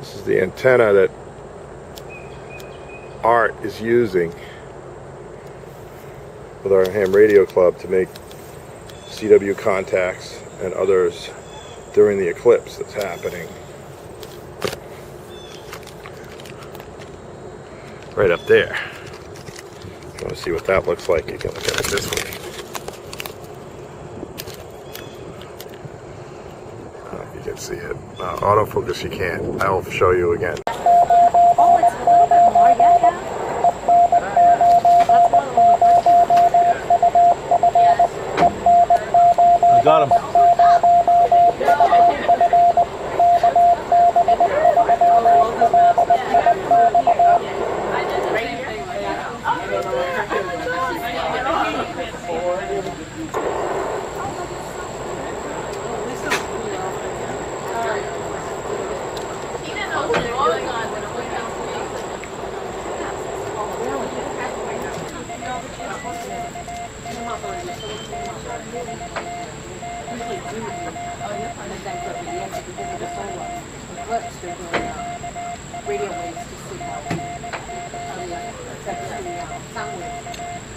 This is the antenna that Art is using with our ham radio club to make CW contacts and others during the eclipse that's happening. Right up there. If you want to see what that looks like, you can look at it this way. You can see it. Autofocus you can't. I'll show you again. Oh, it's a little bit more, yeah. That's one of the I got him. radio waves to see how it affects the sound waves.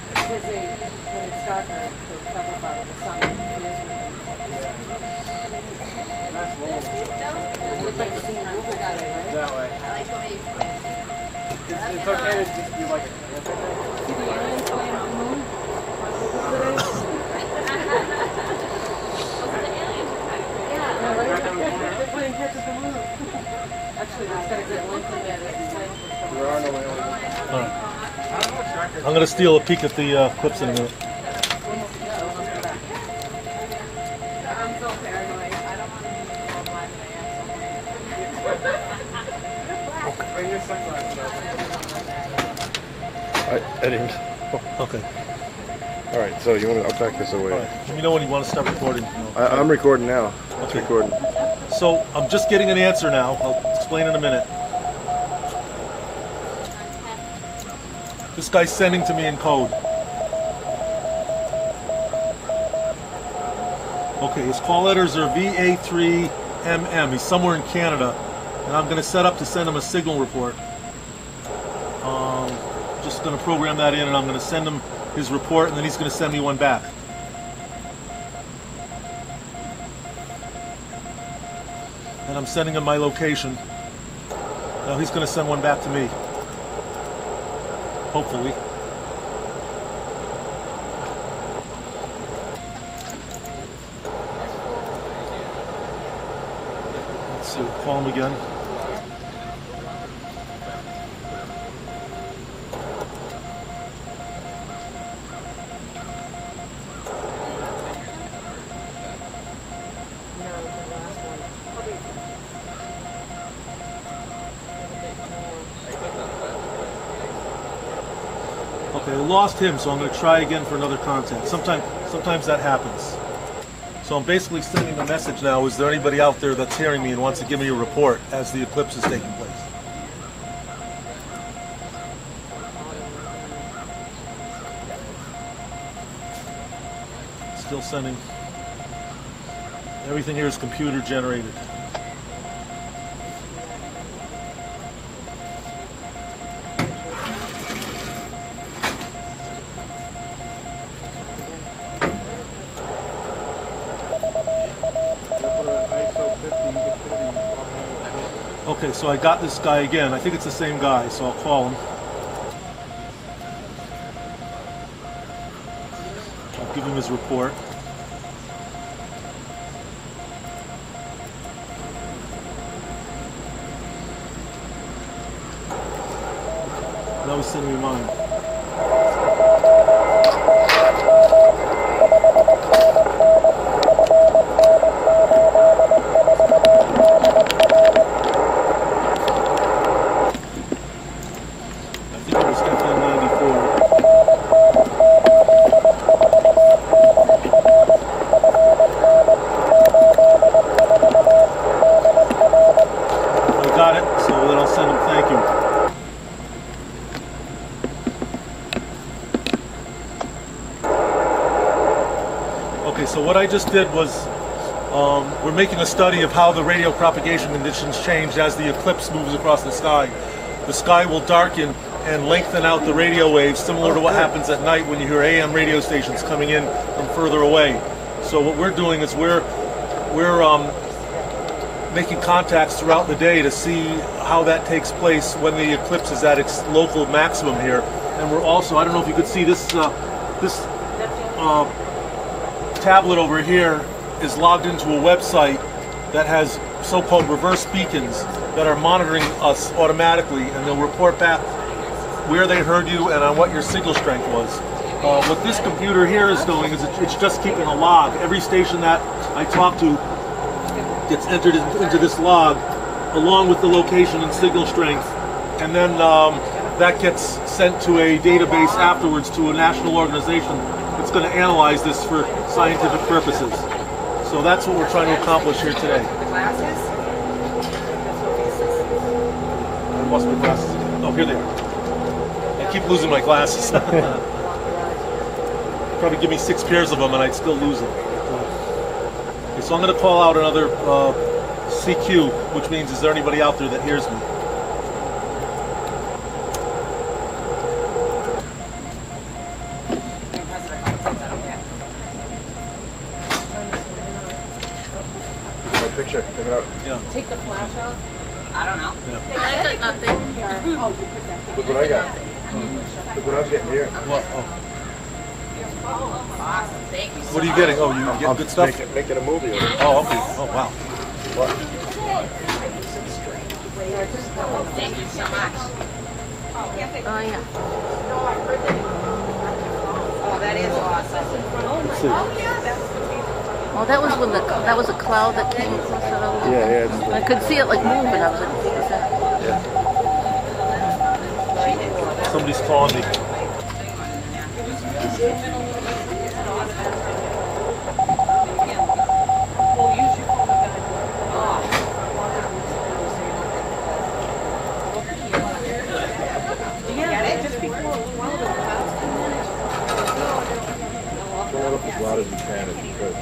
Because when it's darker, the travel part of the sound waves. That way. It's okay to just be like a Alright. I'm going to steal a peek at the eclipse in a minute. I'm so paranoid. I don't want to be I didn't. Oh, okay. Alright, so you want to, I'll back this away. Alright. Let me know when you want to start recording. I'm recording now. It's Okay. recording. So, I'm just getting an answer now. I'll explain in a minute. This guy's sending to me in code. Okay, his call letters are VA3MM. He's somewhere in Canada. And I'm going to set up to send him a signal report. Just going to program that in, and I'm going to send him his report, and then he's going to send me one back. And I'm sending him my location. Now he's going to send one back to me. Hopefully. Let's see, call him again. Okay, I lost him, so I'm going to try again for another contact. Sometimes that happens. So I'm basically sending a message now. Is there anybody out there that's hearing me and wants to give me a report as the eclipse is taking place? Still sending. Everything here is computer generated. Okay, so I got this guy again. I think it's the same guy, so I'll call him. I'll give him his report. That was sending me mine. Okay, so what I just did was We're making a study of how the radio propagation conditions change as the eclipse moves across the sky. The sky will darken and lengthen out the radio waves, similar to what happens at night when you hear AM radio stations coming in from further away. So what we're doing is we're making contacts throughout the day to see how that takes place when the eclipse is at its local maximum here. And we're also, I don't know if you could see this tablet over here is logged into a website that has so-called reverse beacons that are monitoring us automatically, and they'll report back where they heard you and on what your signal strength was. What this computer here is doing is it's just keeping a log. Every station that I talk to gets entered into this log along with the location and signal strength, and then that gets sent to a database afterwards to a national organization that's going to analyze this for scientific purposes. So that's what we're trying to accomplish here today. I lost my glasses again. Oh, here they are. I keep losing my glasses. Probably give me 6 pairs of them and I'd still lose them. Okay, so I'm going to call out another CQ, which means is there anybody out there that hears me? Picture, pick it out. Yeah. Take the flash out. I don't know. Yeah. I got nothing. Oh, you put that. Look what I got. Look what I'm getting here. What? Oh. Awesome. Thank you so What are you much. getting? Oh, you get good stuff? Making a movie of it. Oh, okay. Oh, wow. What? Thank you so much. Oh, yeah. Oh, that is awesome. Let's see. Well, that was a cloud that came across it a little bit. Yeah. I could see it like moving. I was like, what was that? Somebody's calling me. Fill it up as loud as you can if you could.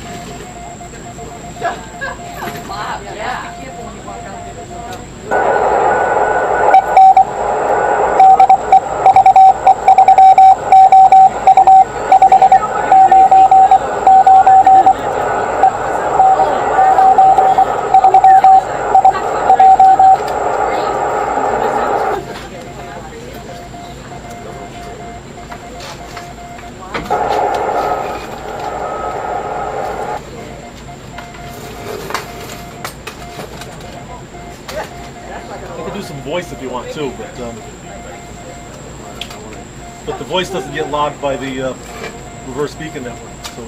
You can do some voice if you want to, but the voice doesn't get logged by the reverse beacon network, so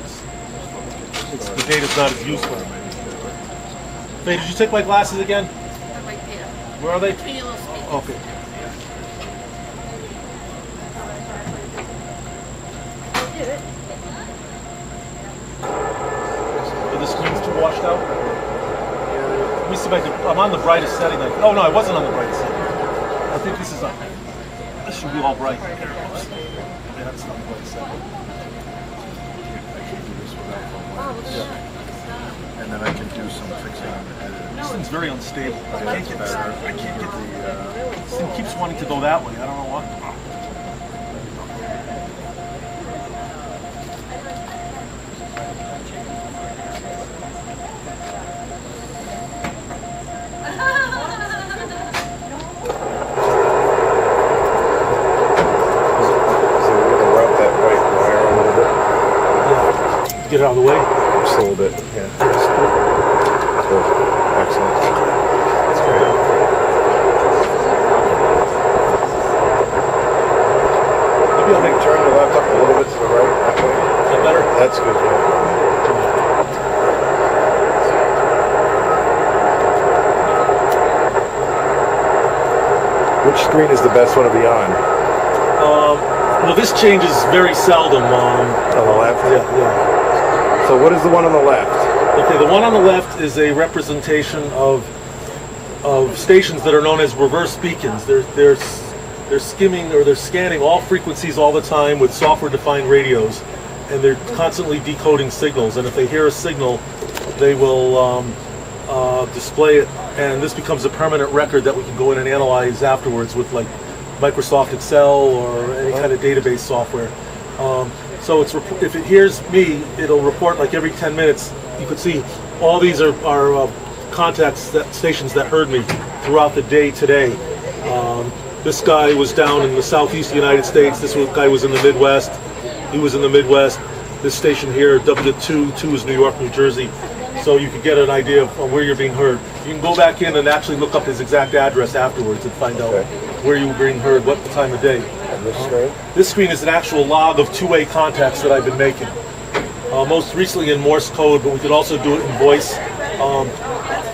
the data's not as useful. Hey, did you take my glasses again? Right there. Where are they? Between your little speakers. Okay. Are the screen's too washed out? Let me see if I can. I'm on the brightest setting. Oh no, I wasn't on the brightest setting. I think this is on. This should be all bright. Oops. Yeah, that's not the brightest setting. And then I can do some fixing on the editing. This thing's very unstable. I can't get this thing keeps wanting to go that way. I don't know why. Get it out of the way. Just a little bit, yeah. Good. Excellent. That's great. Maybe I'll make turn the laptop a little bit to the right. That way. Is that better? That's good, yeah. Which screen is the best one to be on? Well, this changes very seldom. On the left? Yeah. So what is the one on the left? Okay, the one on the left is a representation of stations that are known as reverse beacons. They're skimming or they're scanning all frequencies all the time with software-defined radios, and they're constantly decoding signals. And if they hear a signal they will display it, and this becomes a permanent record that we can go in and analyze afterwards with like Microsoft Excel or any kind of database software. So if it hears me, it'll report like every 10 minutes. You could see all these are contacts, stations that heard me throughout the day today. This guy was down in the southeast United States. This guy was in the Midwest. He was in the Midwest. This station here, W2 is New York, New Jersey. So you can get an idea of where you're being heard. You can go back in and actually look up his exact address afterwards and find out where you were being heard, what time of day. And this screen? This screen is an actual log of two-way contacts that I've been making. Most recently in Morse code, but we could also do it in voice.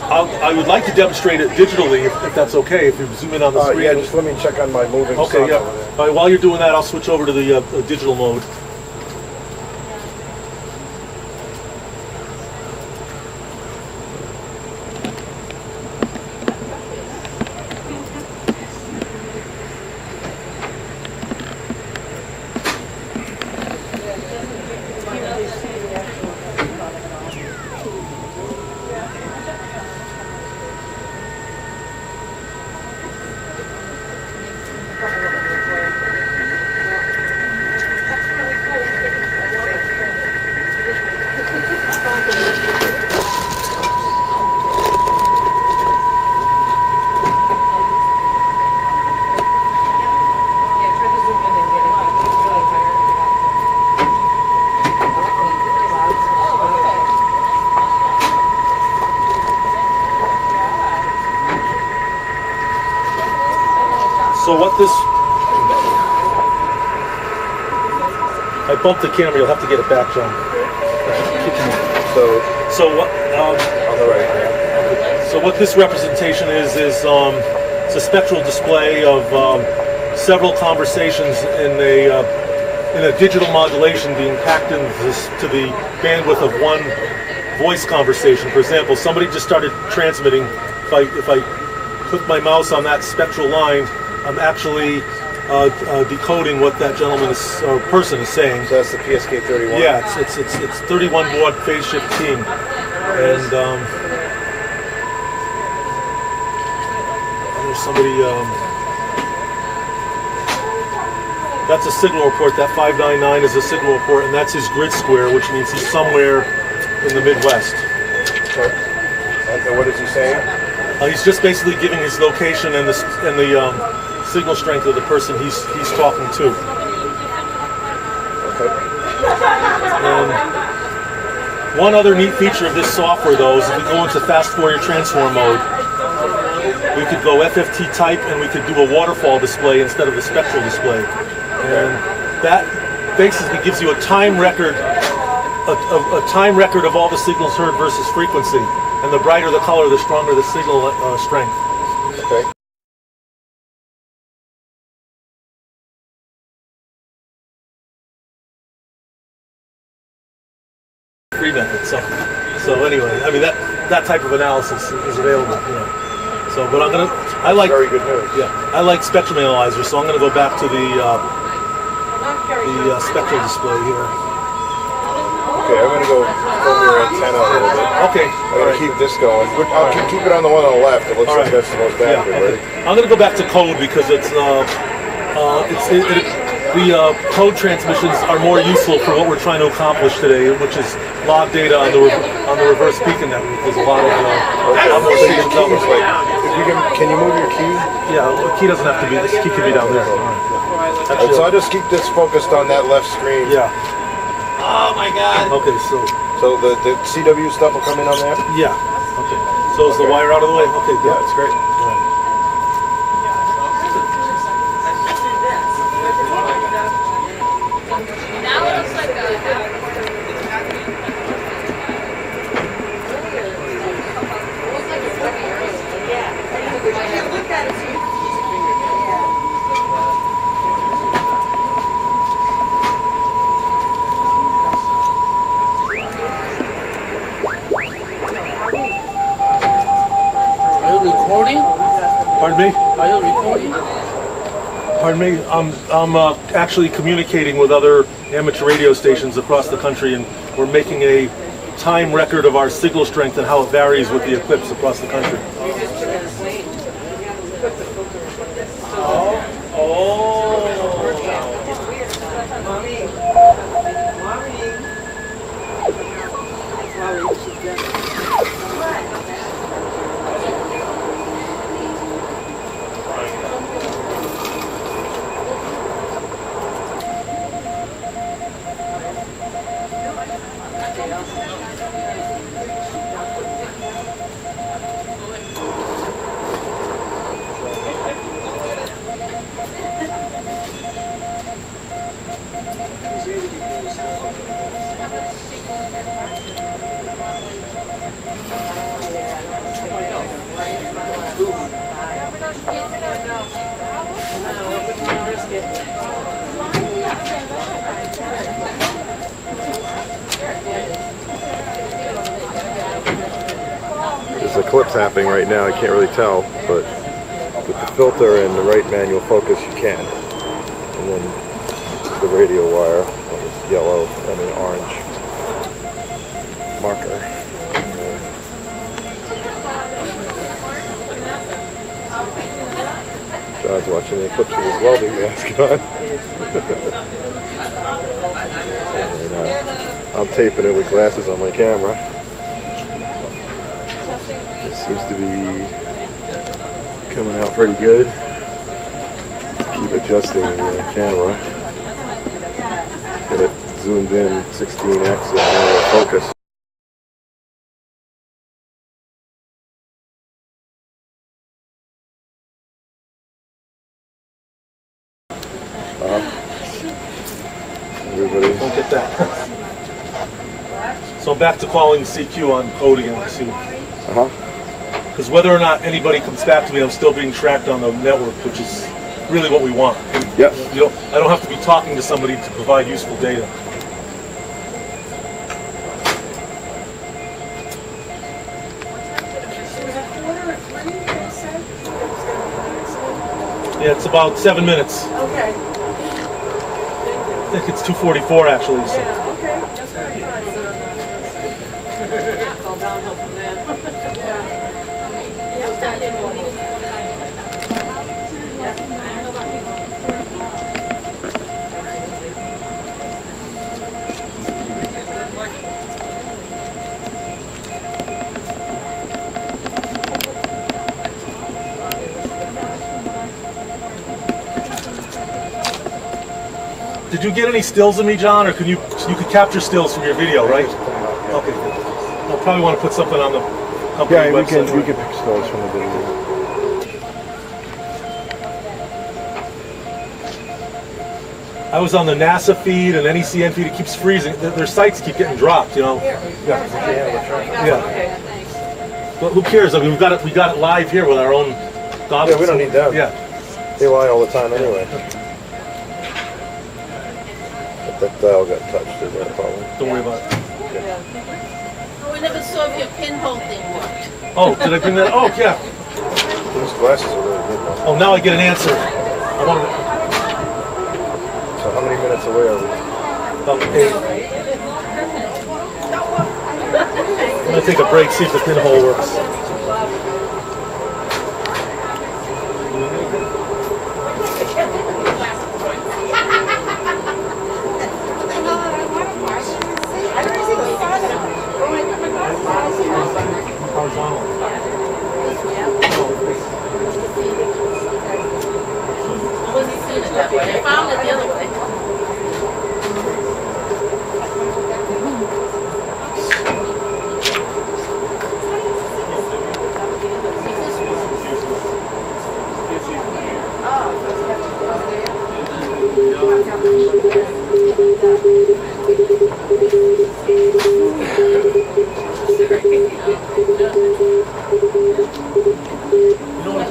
I would like to demonstrate it digitally, if that's okay, if you zoom in on the screen. Yeah, just let me check on my moving Okay, stuff yeah. over there. All right, while you're doing that, I'll switch over to the digital mode. So what this... I bumped the camera, you'll have to get it back, John. So what... on the right hand. So what this representation is it's a spectral display of several conversations in a digital modulation being packed into the bandwidth of one voice conversation. For example, somebody just started transmitting. If I click my mouse on that spectral line, I'm actually decoding what that gentleman or person is saying. So that's the PSK 31? Yeah, it's 31 baud phase shift keying. And there's somebody, that's a signal report. That 599 is a signal report, and that's his grid square, which means he's somewhere in the Midwest. Okay. And what is he saying? He's just basically giving his location and the signal strength of the person he's talking to. Okay. And one other neat feature of this software, though, is if we go into fast Fourier transform mode, we could go FFT type and we could do a waterfall display instead of a spectral display. And that basically gives you a time record, a time record of all the signals heard versus frequency. And the brighter the color, the stronger the signal strength. Okay. Free method. So anyway, I mean that type of analysis is available. You know. So, but I like very good news. Yeah, I like spectrum analyzers. So I'm gonna go back to the spectral display here. Okay, I'm gonna go over your antenna a little bit. Okay. I'm gonna keep this going. I'll keep it on the one on the left. It looks like that's the most accurate. Okay. I'm gonna go back to code because the code transmissions are more useful for what we're trying to accomplish today, which is log data on the reverse beacon network. There's a lot more stations out there. Can you move your key? Yeah, the key doesn't have to be. This key can be down there. Actually, so I'll just keep this focused on that left screen. Yeah. Oh my God. Okay, so the CW stuff will come in on there? Yeah. Okay. So is the wire out of the way? Okay, good. Yeah, it's great. All right. Now it looks like a... Recording? Pardon me? Are you recording? Pardon me? I'm actually communicating with other amateur radio stations across the country, and we're making a time record of our signal strength and how it varies with the eclipse across the country. There's an eclipse happening right now. I can't really tell, but with the filter and the right manual focus, you can. And then this is the radio wire, this yellow and an orange marker. John's watching the eclipse with his welding mask on. And, I'm taping it with glasses on my camera. It seems to be coming out pretty good. Keep adjusting the camera. Get it zoomed in 16x and focus. Everybody. Don't get that. So I'm back to calling CQ on code again to see. Because whether or not anybody comes back to me, I'm still being tracked on the network, which is really what we want. Yep. I don't have to be talking to somebody to provide useful data. Yeah, it's about 7 minutes. Okay. I think it's 2:44 actually. So. Yeah, okay. That's very fine. It's all downhill from there. Did you get any stills of me, John, or you could capture stills from your video, right? Okay, good. I'll probably want to put something on the company website. We can pick stills from the video. I was on the NASA feed and NECN feed. It keeps freezing. Their sites keep getting dropped, you know. Yeah. But who cares? I mean, we got it live here with our own goggles. Yeah, we don't need them. Yeah. They lie all the time anyway. But that dial got touched. Is that a problem? Don't worry about it. We never saw if your pinhole thing worked. Oh, did I bring that? Oh, yeah. Those glasses are really good though. Oh, now I get an answer. I wanted to... So how many minutes away are we? About 8. I'm going to take a break, see if the pinhole works. I wasn't seeing it that way. I found it the other way.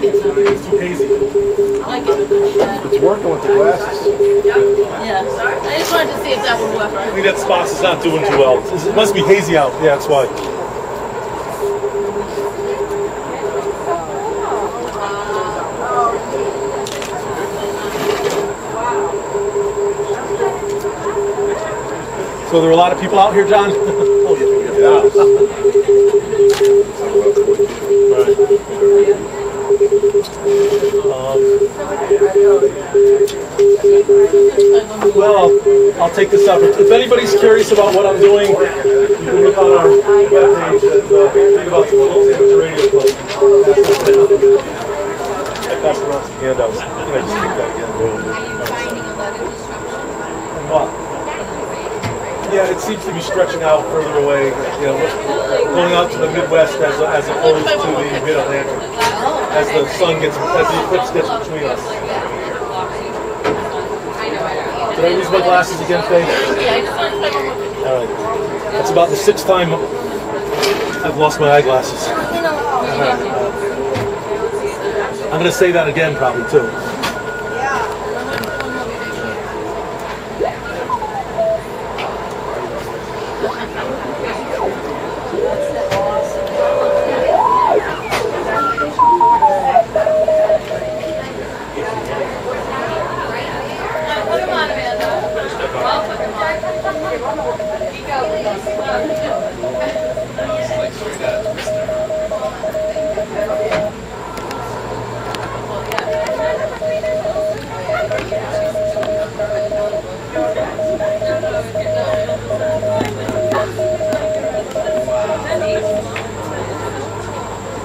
It's too hazy. I like it with the shadow. It's working with the glasses. Yeah. I just wanted to see if that would work. I think that Sposs is not doing too well. It must be hazy out. Yeah, that's why. So there are a lot of people out here, John? Oh, yeah. Yeah. Well, I'll take this up. If anybody's curious about what I'm doing, you can look on our webpage and read about the Amateur Radio Club. I passed around some handouts. Can I just take that again? And what? Yeah, it seems to be stretching out further away. You know, going out to the Midwest as opposed to the Mid-Atlantic. As the eclipse gets between us. Did I lose my glasses again, Faye? All right. That's about the 6th time I've lost my eyeglasses. I'm going to say that again probably too.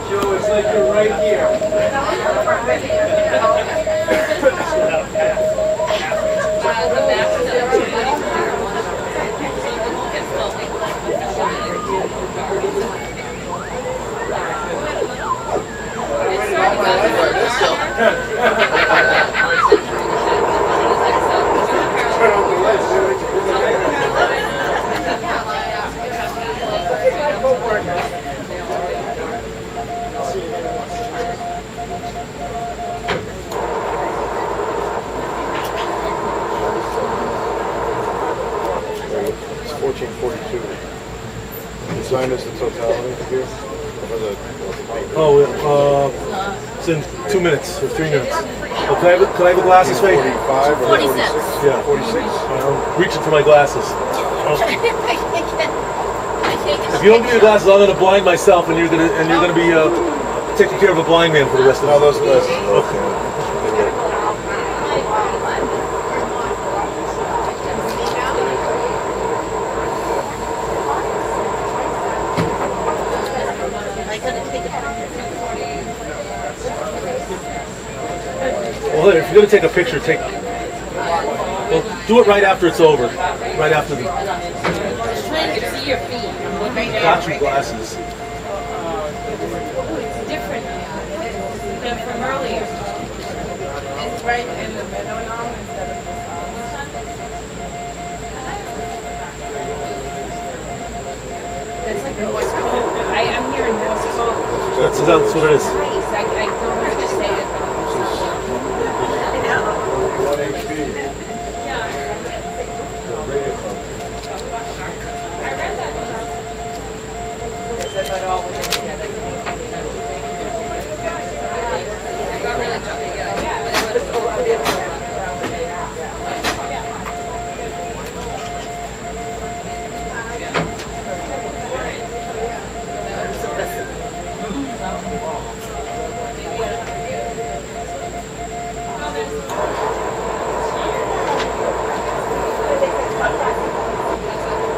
Joe, it's like you're right here. It's 1442. You signed this in totality here? Oh, it's in 2 minutes or 3 minutes. Oh, can I have the glasses, Faye? 45 or 46. Yeah, 46. I'm reaching for my glasses. I can't If you don't give me your glasses, I'm going to blind myself, and you're going to be taking care of a blind man for the rest of No, the those glasses. Okay. I couldn't take it. Well, if you're going to take a picture, well, do it right after it's over. Right after the. Trying to see your feet. Got your glasses. Different than from earlier. It's right in the middle now instead of it's like Morse code. I'm hearing Morse code. That's what it is. I don't understand. 1HP.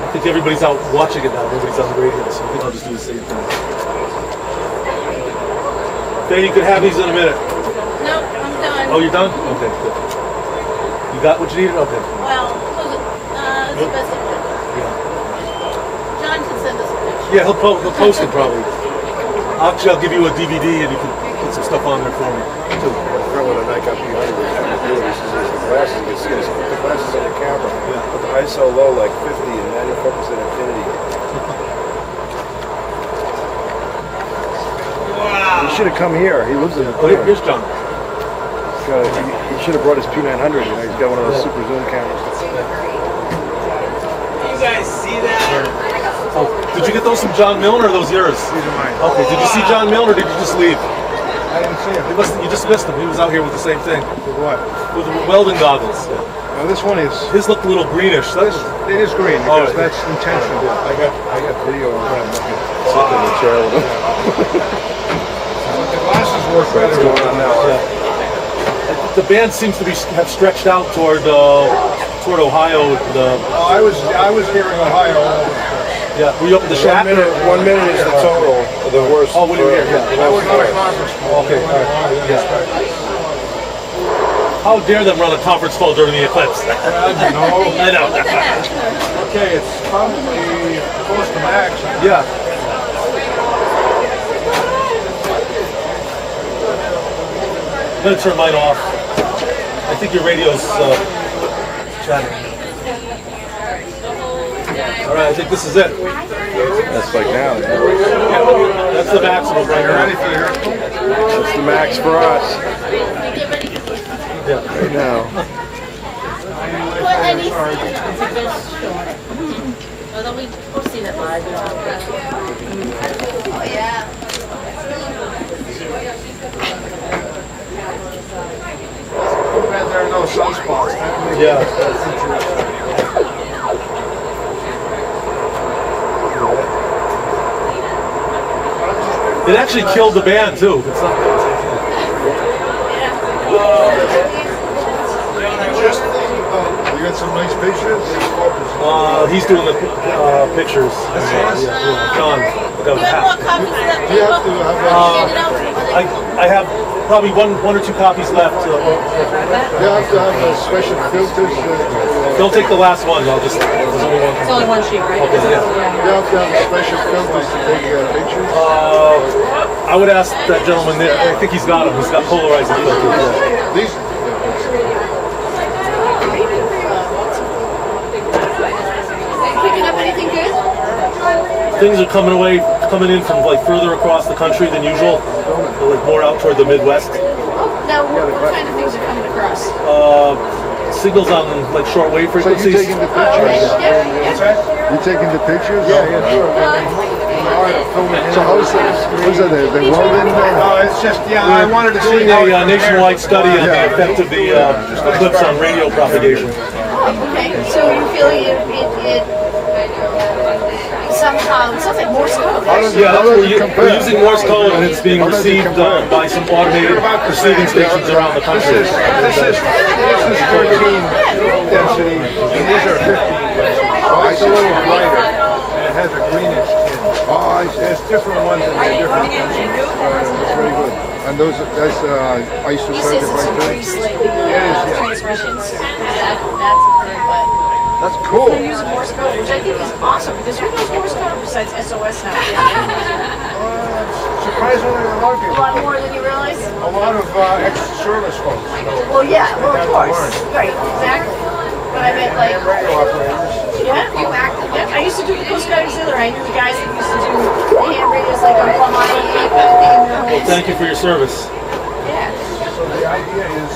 I think everybody's out watching it now. Nobody's on the radio, so I think I'll just do the same thing. Then you could have these in a minute. No, I'm done. Oh, you're done? Okay, good. You got what you needed? Okay. Well, it's the best of it. Yeah. John can send us a picture. Yeah, he'll post it probably. Actually, I'll give you a DVD and you can put some stuff on there for me too. Friend with a Nikon P100 the glasses, you can see the glasses on the camera. Yeah. Put the ISO low like 50 and 94% infinity. Wow. He should have come here. He lives in the corner. Here's John. He should have brought his P900. You know, he's got one of those super zoom cameras. You guys see that? Oh, did you get those from John Milne or are those yours? These are mine. Okay, did you see John Milne or did you just leave? I didn't see him. You just missed him. He was out here with the same thing. For what? With the welding goggles. Yeah. this one is. His looked a little greenish. It is green Oh, because that's intentional. I got video on him. Sitting in the chair with him. The glasses work What's better. going on now? Yeah. The band seems to have stretched out toward Ohio. I was hearing Ohio all over. Yeah, were you up at the shack? 1 minute is the total. The worst. Oh, what do you hear? Yeah. I was on a conference call. Okay, all right. Yeah. How dare them run a conference call during the eclipse? I know. I know. Okay, it's probably close to max. Yeah. I'm gonna turn mine off. I think your radio's chatting. All right, I think this is it. That's like now. That's the maximum right now. Ready for your That's the max for us Yeah. right now. Although we've seen it live. Oh, yeah. there are no sunspots. Yeah. It actually killed the band too. It's not, You got some nice pictures? he's doing the pictures. John. Do you have more copies of that You have paper? to have Hand it out? I have probably one or two copies left. you have to have special filters. Don't take the last one. I'll just. There's only one. It's only one sheet, right? Okay, yeah. You have to have special filters to take pictures. I would ask that gentleman there. I think he's got them. He's got polarizing filters. Yeah. These. Picking up anything good? Things are coming in from like further across the country than usual. They're, like more out toward the Midwest. Now, what kind of things are coming across? Signals on like shortwave So you frequencies. taking the pictures? Yeah. You taking the pictures? Yeah, sure. So how's that? They rolled in there? No, it's just, I wanted to see Doing a nationwide study on the effect of the eclipse on radio propagation. Okay, so you feel it somehow, it sounds like Morse code. Yeah, that's we're using Morse code and it's being received by some automated receiving stations around the country. This is 13 density, and these are 15. So it's a little brighter, and it has a greenish tint. Oh, there's different ones and they're different densities. That's very good. And that's ISO certified too? Transmissions. That's very good. That's cool. They're using Morse code, which I think is awesome, because who knows Morse code besides SOS now? Surprisingly, a lot of A people. lot more than you realize? A lot of ex-service folks. Well, yeah, well, of course. Right, exactly. But I meant like, Radio operators. yeah, you acted. Yeah, I used to do the Coast Guard Auxiliary. I knew the guys that used to do the ham radios like on Plum Island kind of thing in their homes. Thank you for your service. Yeah. So the idea is,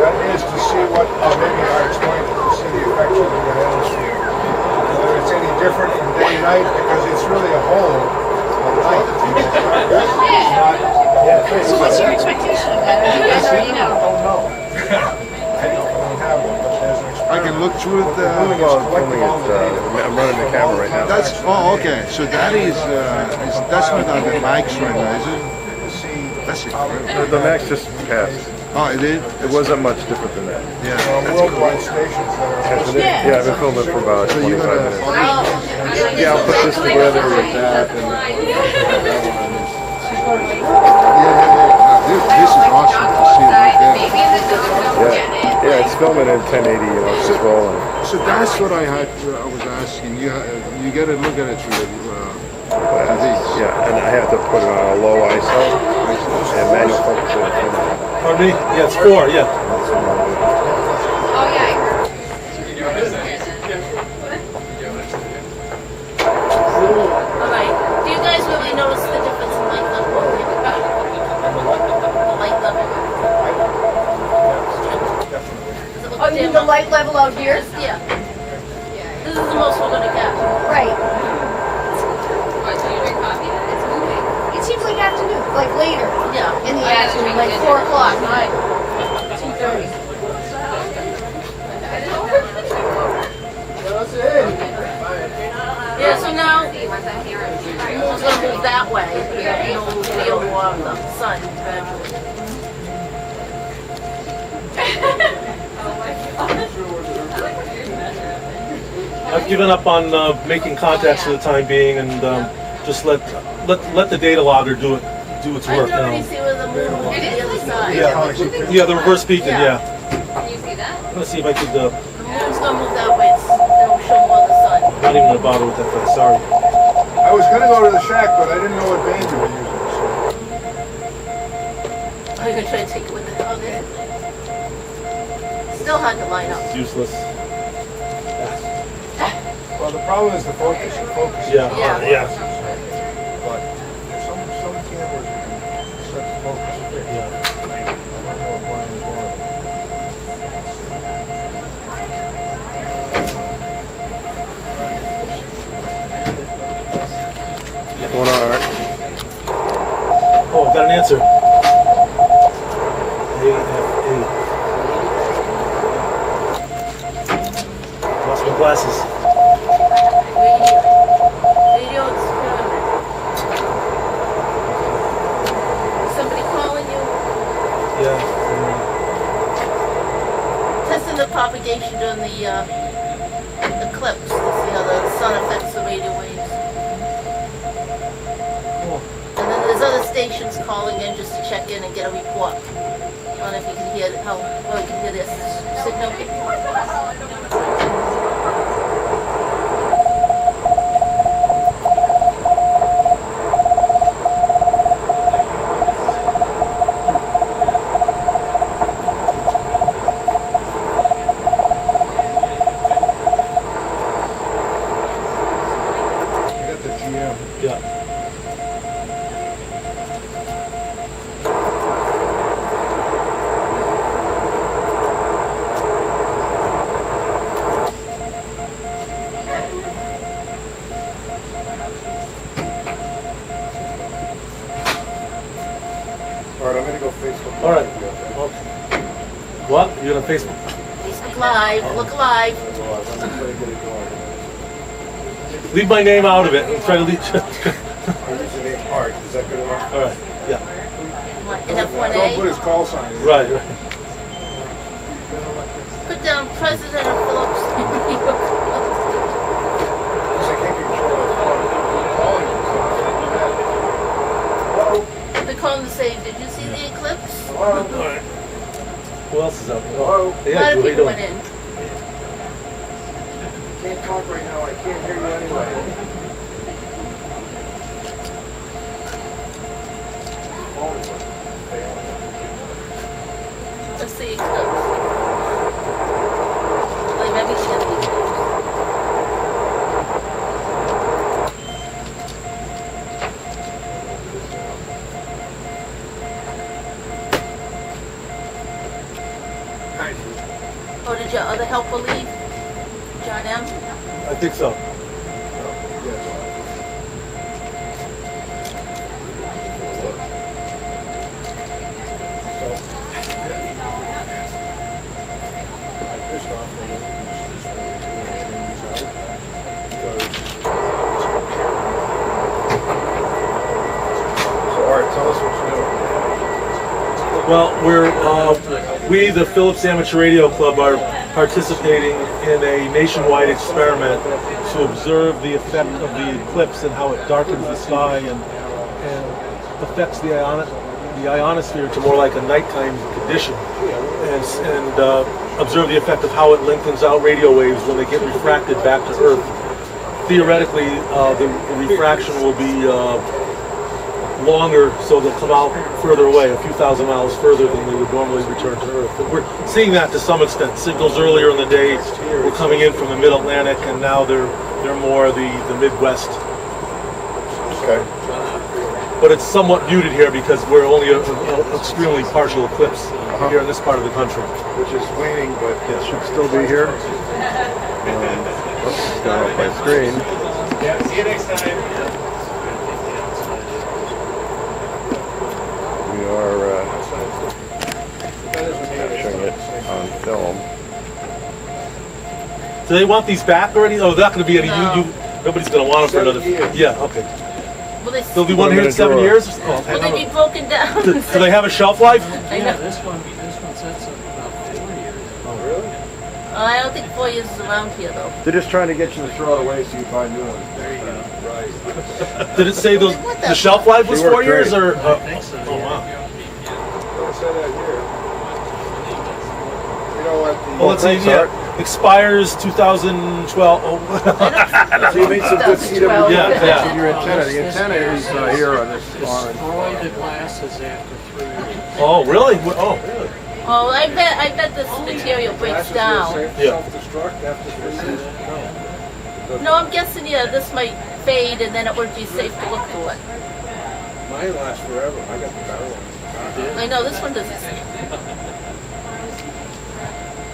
that is to see what, maybe I explained it, to see the effects of the atmosphere. Whether it's any different from day and night, because it's really a whole of night. It's not, So what's your expectation of that? You guys already know. I don't know. I don't have one, but there's an experiment. I can look through it. I'm running the camera right now. That's, okay, so that is, that's not on the mics right now, is it? That's incredible. The max just passed. Oh, it is? It wasn't much different than that. Yeah. Worldwide stations that are. Yeah, I've been filming for about 25 minutes. Yeah, I'll put this together with that. This is awesome to see right there. Yeah, it's filming in 1080, it's just rolling. So that's what I was asking. You got to look at it through Yeah, and I have to put it on a low ISO and manual focus. Pardon me? Yeah, it's 4, yeah. Oh, yeah. Alright. Do you guys really notice the difference in light level? The light level. Does it look Oh, you mean dimmer? the light level out here? Yeah. This is the most we're gonna get. Right. It seems like afternoon, like later Yeah. in the afternoon, like 4 o'clock, not 2:30. gonna move that way, and it'll reveal more of the sun gradually. I've given up on making contacts for the time being, and just let the data logger do its I work. can already see where the moon will be the other side. Yeah, the reverse beacon. Yeah. Can you see that? I'm gonna see if I could. The moon's gonna move that way, it'll show more of the sun. Not even gonna bother with that face. Sorry. I was gonna go to the shack, but I didn't know what band you were using, so. I'm gonna try to take it with the dog in. Still hard to line up. It's useless. Well, the problem is the focus. The focus is Yeah. hard. Yeah. But there's some cameras that can set the focus fixed. Yeah. I don't know if mine is one of them. What's going on, Art? Oh, I've got an answer. AFA. Lost my glasses. Radio experiment. Somebody calling you? Yeah. Testing the propagation during the eclipse to see how the sun affects the radio waves. And then there's other stations calling in just to check in and get a report on if you can hear how well you can hear this signal. You got the GM. Yeah. All right, I'm gonna go Facebook. All right. Okay. What? You're gonna Facebook? Facebook Live, look live. I'm gonna try to get it going. Leave my name out of it and try to leave. I'm using the name Art. Is that good enough? All right. Yeah. In Don't put F1A. his call sign in. Right. Right. Put down President of Phillips. Because I can't control his phone. Calling him, so I can't do that. Hello? They call him to say, did you see the eclipse? Hello? All right. Who else is out there? Hello? Hey, A lot of Andrew, how you people went doing? in. Can't talk right now. I can't hear you anyway. Let's see eclipse. Like maybe she has the eclipse. Oh, did your other helper leave? John M? I think so. So, Art, tell us what you're doing. Well, we, the Phillips Amateur Radio Club, are participating in a nationwide experiment to observe the effect of the eclipse and how it darkens the sky and affects the ionosphere to more like a nighttime condition, and observe the effect of how it lengthens out radio waves when they get refracted back to Earth. Theoretically, the refraction will be longer, so they'll come out further away, a few thousand miles further than they would normally return to Earth. But we're seeing that to some extent. Signals earlier in the day were coming in from the Mid-Atlantic, and now they're more the Midwest. Okay. But it's somewhat muted here because we're only an extremely partial eclipse here in this part of the country. Which is waning, but it should still be here. Oops, it's going off my screen. Yeah, see you next time. We are capturing it on film. Do they want these back already? Oh, they're not going to be any. No. Nobody's going to want them for another. 7 years. Yeah. Okay. Will they, There'll be one here in 7 years? Oh, will they be broken down? do they have a shelf life? I Yeah, know. this one sets up about 4 years. Oh, really? I don't think 4 years is around here though. They're just trying to get you to throw it away so you buy new ones. There you go. Right. Did it say those, What the the- shelf life was They work 4 years great. or? I think so, Oh, yeah. wow. Don't say that here. You know what? The, Well, let's see, yeah, expires 2012. Oh. So you made some good CW Yeah, yeah. with your antenna. The antenna is here on this orange. Destroy the glasses after 3 years. Oh, really? Oh, really? Oh, I bet this material breaks down. Yeah. Self-destruct after 3 years? No. No, I'm guessing, yeah, this might fade and then it would be safe to look through it. Mine lasts forever. I got the barrel on it. I know, this one doesn't.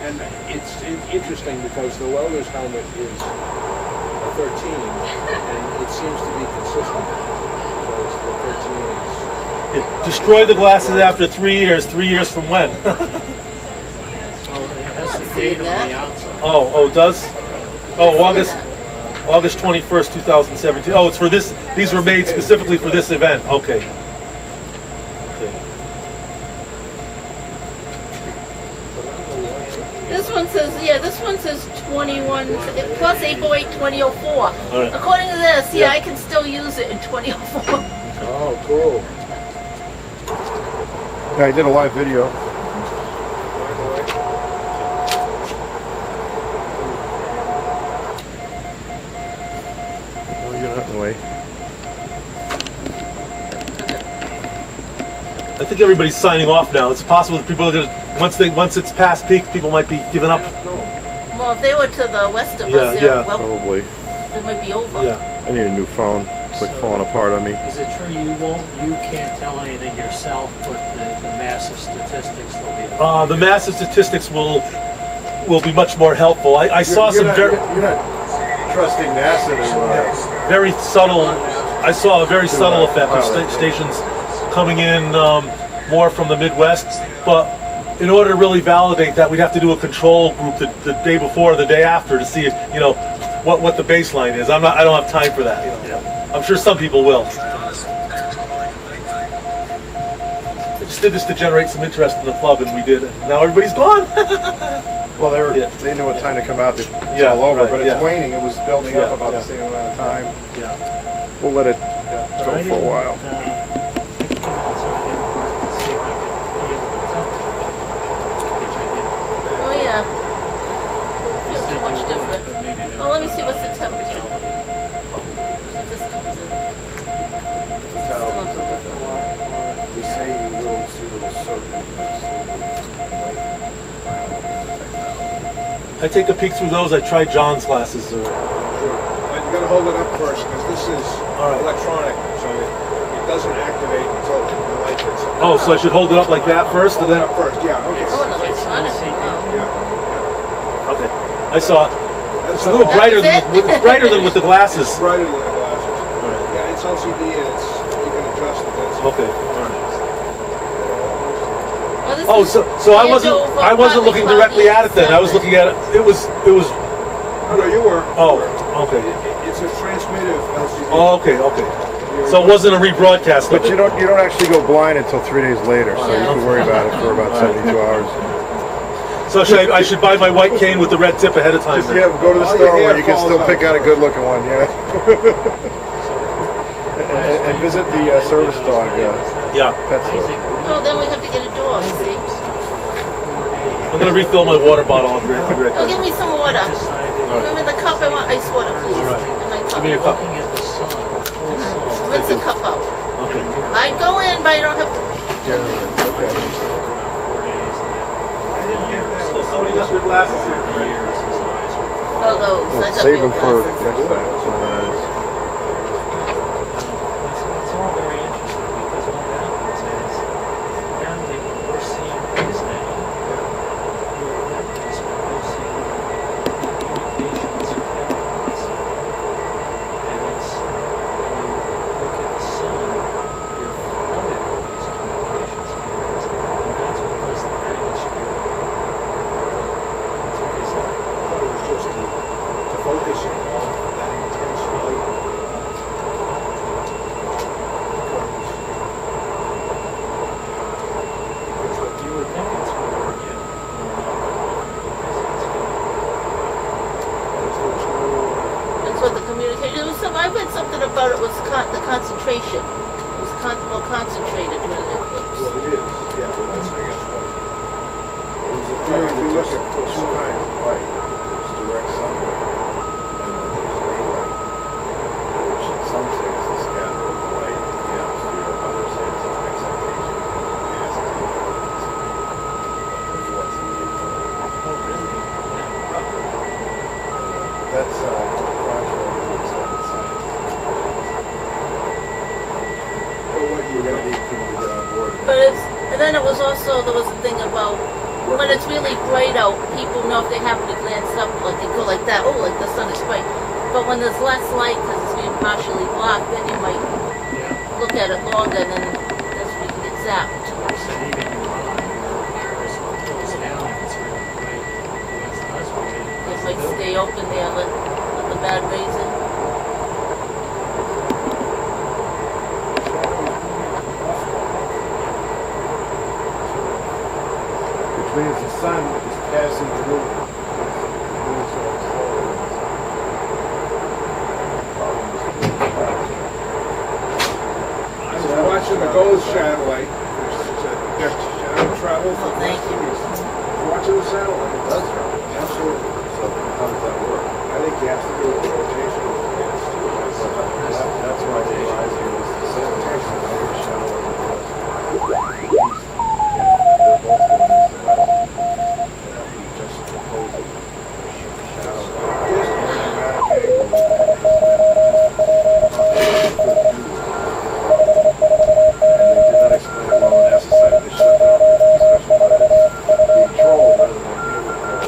And it's interesting because the welder's helmet is a 13, and it seems to be consistent. Because the 13 is... It destroyed the glasses after 3 years. 3 years from when? Oh, it has the date on the outside. Oh, it does? Oh, August 21st, 2017. Oh, it's for this, these were made specifically for this event. Okay. This one says 21, plus April 8, 2004. right. According to this, Yeah. I can still use it in 2004. Oh, cool. Yeah, I did a live video. Oh, you're not in the way. I think everybody's signing off now. It's possible that people are gonna, once it's past peak, people might be giving up. Well, if they were to the west of Yeah, us, they're, yeah. well, Probably. it might be over. Yeah. I need a new phone. It's like falling apart on me. Is it true you can't tell anything yourself, but the massive statistics will be... The massive statistics will be much more helpful. I saw some You're not trusting NASA to... very subtle. I saw a very subtle effect of stations coming in more from the Midwest, but in order to really validate that, we'd have to do a control group the day before or the day after to see, what the baseline is. I don't have time for that. I'm sure some people will. I just did this to generate some interest in the club, and we did it. Now everybody's gone. Well, Yeah. they knew what time to come out. It's Yeah, all over, right, but it's yeah. waning. It was building up Yeah, about yeah. the same amount of time. Yeah. We'll let it But go I for a didn't, while. see if I could be able to tell. Which I didn't. Oh yeah. Feels too much different. But maybe Oh, let me see what's the temperature. If this comes in. Still not so different. We say you will see little circles. I take a peek through those. I tried John's glasses. But you gotta hold it up first, because this is All right. electronic, so it doesn't activate until the light hits it. Oh, so I should hold it up like that first, and Hold it then. up first, yeah, okay. Oh, no, it's not. Oh. Yeah. Okay. I saw it. That's It's a little That brighter was it? it's brighter than with the glasses. It's brighter than the glasses. Yeah, it's LCD and you can adjust it. That's Okay. Well, this Oh, is so I wasn't Andover, looking directly at it then. I was looking at it. It was. no, you were. Oh, okay. It's a transmittive LCD. Oh, okay. So it wasn't a rebroadcast. But of you it. don't actually go blind until 3 days later, so you Yeah. can worry about it for about 72 hours. So I should buy my white cane with the red tip ahead of time. Just then. go to the All store your hair where you can falls still out. pick out a good looking one, yeah. and visit the service dog Yeah. pet store. Oh, then we have to get a dog, see? I'm gonna refill my water bottle. I'll be right Oh, back. give me some water. Remember the cup? I want ice water, please. All right. And my cup. Give me a cup. Looking at the sun, full sun. Rinse the cup out. Okay. I go in, but I don't have to. So somebody got their glasses here. Oh, those. I Well, got save real them for glasses. next time. It's all very interesting because what happens is then we're seeing these now. We're producing communications from heavens. And it's when you look at the sun, you're flooded with these communications fields. And that's what does the damage to your That's what they said. I thought it was just to focus on that intense light thought it was the concentration. It was more concentrated during the eclipse. Well, it is, yeah, but that's, I guess, what. It was a theory to look at two kinds of light. There's direct sunlight, and then there's daylight, which in some sense is scattered light in the atmosphere, others say it's an excitation of gas and what's in the Oh, really? That's contrary to accepted science. But what you're going to need people to get on board. But and then it was also, there was a thing about when it's really bright out, people know if they happen to glance up, like they go like that, oh, like the sun is bright. But when there's less light because it's being partially blocked, then you might look at it longer, and then that's when you can get zapped. So even you run on this one goes down if it's really bright. It's not bright. It might stay open there, let the bad rays in. Which means the sun is passing through. I was watching the gold satellite, which is a shadow travel. Oh, thank you. Watching the satellite, it does travel. Absolutely. So how does that work? I think you have to do a rotation of the gas too. That's why the horizon is the same. Rotation of the shadow. Yeah, they're both going east and west. You just oppose it. Shadow. And they did not explain it well, and NASA decided they shut down the special credits being trolled rather than give it a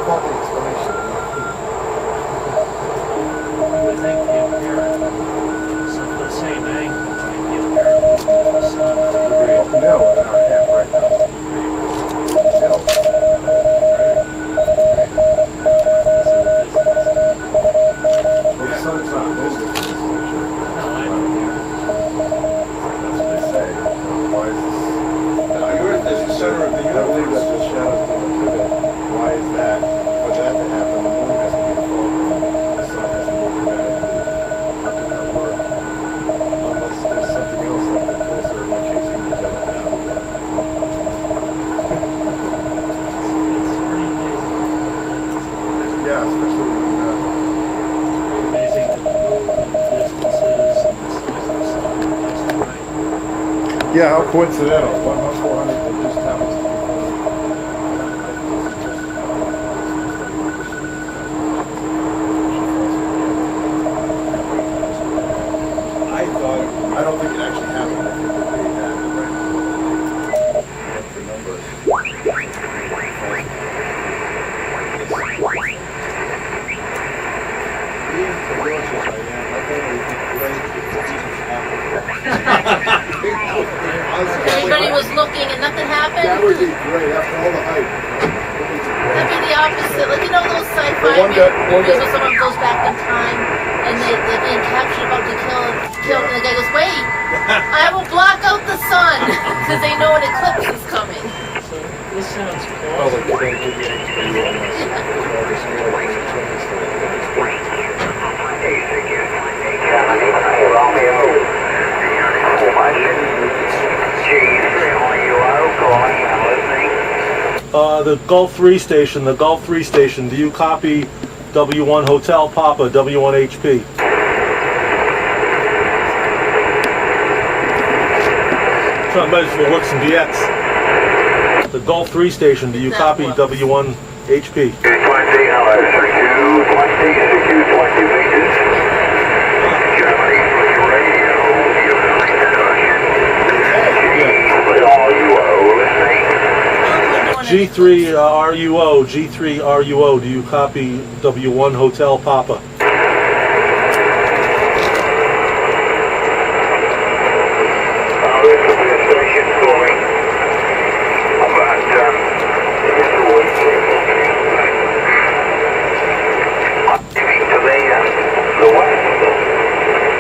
faulty explanation. I think the apparent, so for the same angle, right, the apparent movement of the sun. No, in our head right now. No. Well, the sun's not moving in this picture. No, I don't care. That's what they say. Why is this? The Earth is the center of the I believe universe. that the shadows don't pivot. Why is that? For that to happen, the moon has to be involved. The sun has to move dramatically. How can that work? Unless there's something else like the closer we're chasing each other now. It's pretty amazing. Yeah, especially when Pretty amazing the movement, distances, and the size of the sun. That's right. yeah, how coincidental. 1/400 that just happens to be. I don't think it actually happened. I think that they had the right the numbers. Everybody was looking and nothing happened. That would be great after all the hype. That'd be the opposite. Like, you know those sci-fi Well, one guy- movies where someone goes back in time and they're being captured about to kill, and the guy goes, wait, I will block out the sun because they know an eclipse is coming. So this sounds Oh, like plausible. they're going to give you HBO on this. All this world is The Gulf 3 station, do you copy W1 Hotel Papa, W1HP? Trying to measure for works in DX. The Gulf 3 station, do you That copy works. W1HP? 20 meters. Germany, radio, United Ocean. G3RUO, G3RUO, do you copy W1 Hotel Papa? There's a station calling about to the west.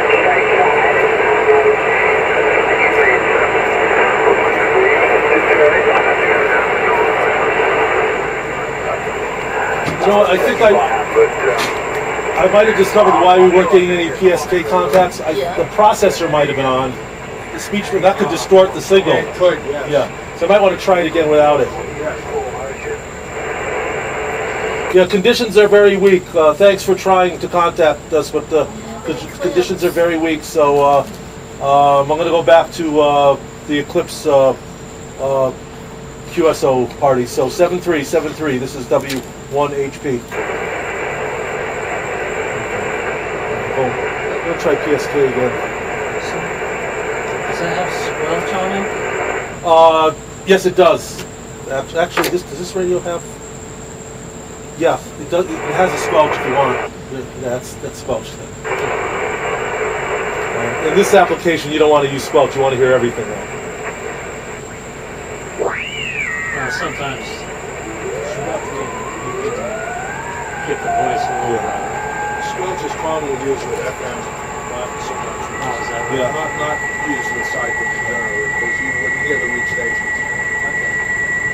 You know, I think I might have discovered why we weren't getting any PSK contacts. The processor might have been on. The speech, that could distort the signal. It could, yes. Yeah, so I might want to try it again without it. Yeah, conditions are very weak. Thanks for trying to contact us, but the conditions are very weak. So I'm going to go back to the Eclipse QSO party. So 7373. This is W1HP. Oh, I'm going to try PSK again. Does that have squelch on it? Yes, it does. Actually, does this radio have? Yeah, it does. It has a squelch if you want. Yeah, that's squelch thing. In this application, you don't want to use squelch. You want to hear everything. Sometimes you can get the voice a little better. Squelch is commonly used with FM, not so much. Oh, is that right? Yeah. Not used with cycles generally, because you wouldn't hear the weak stations.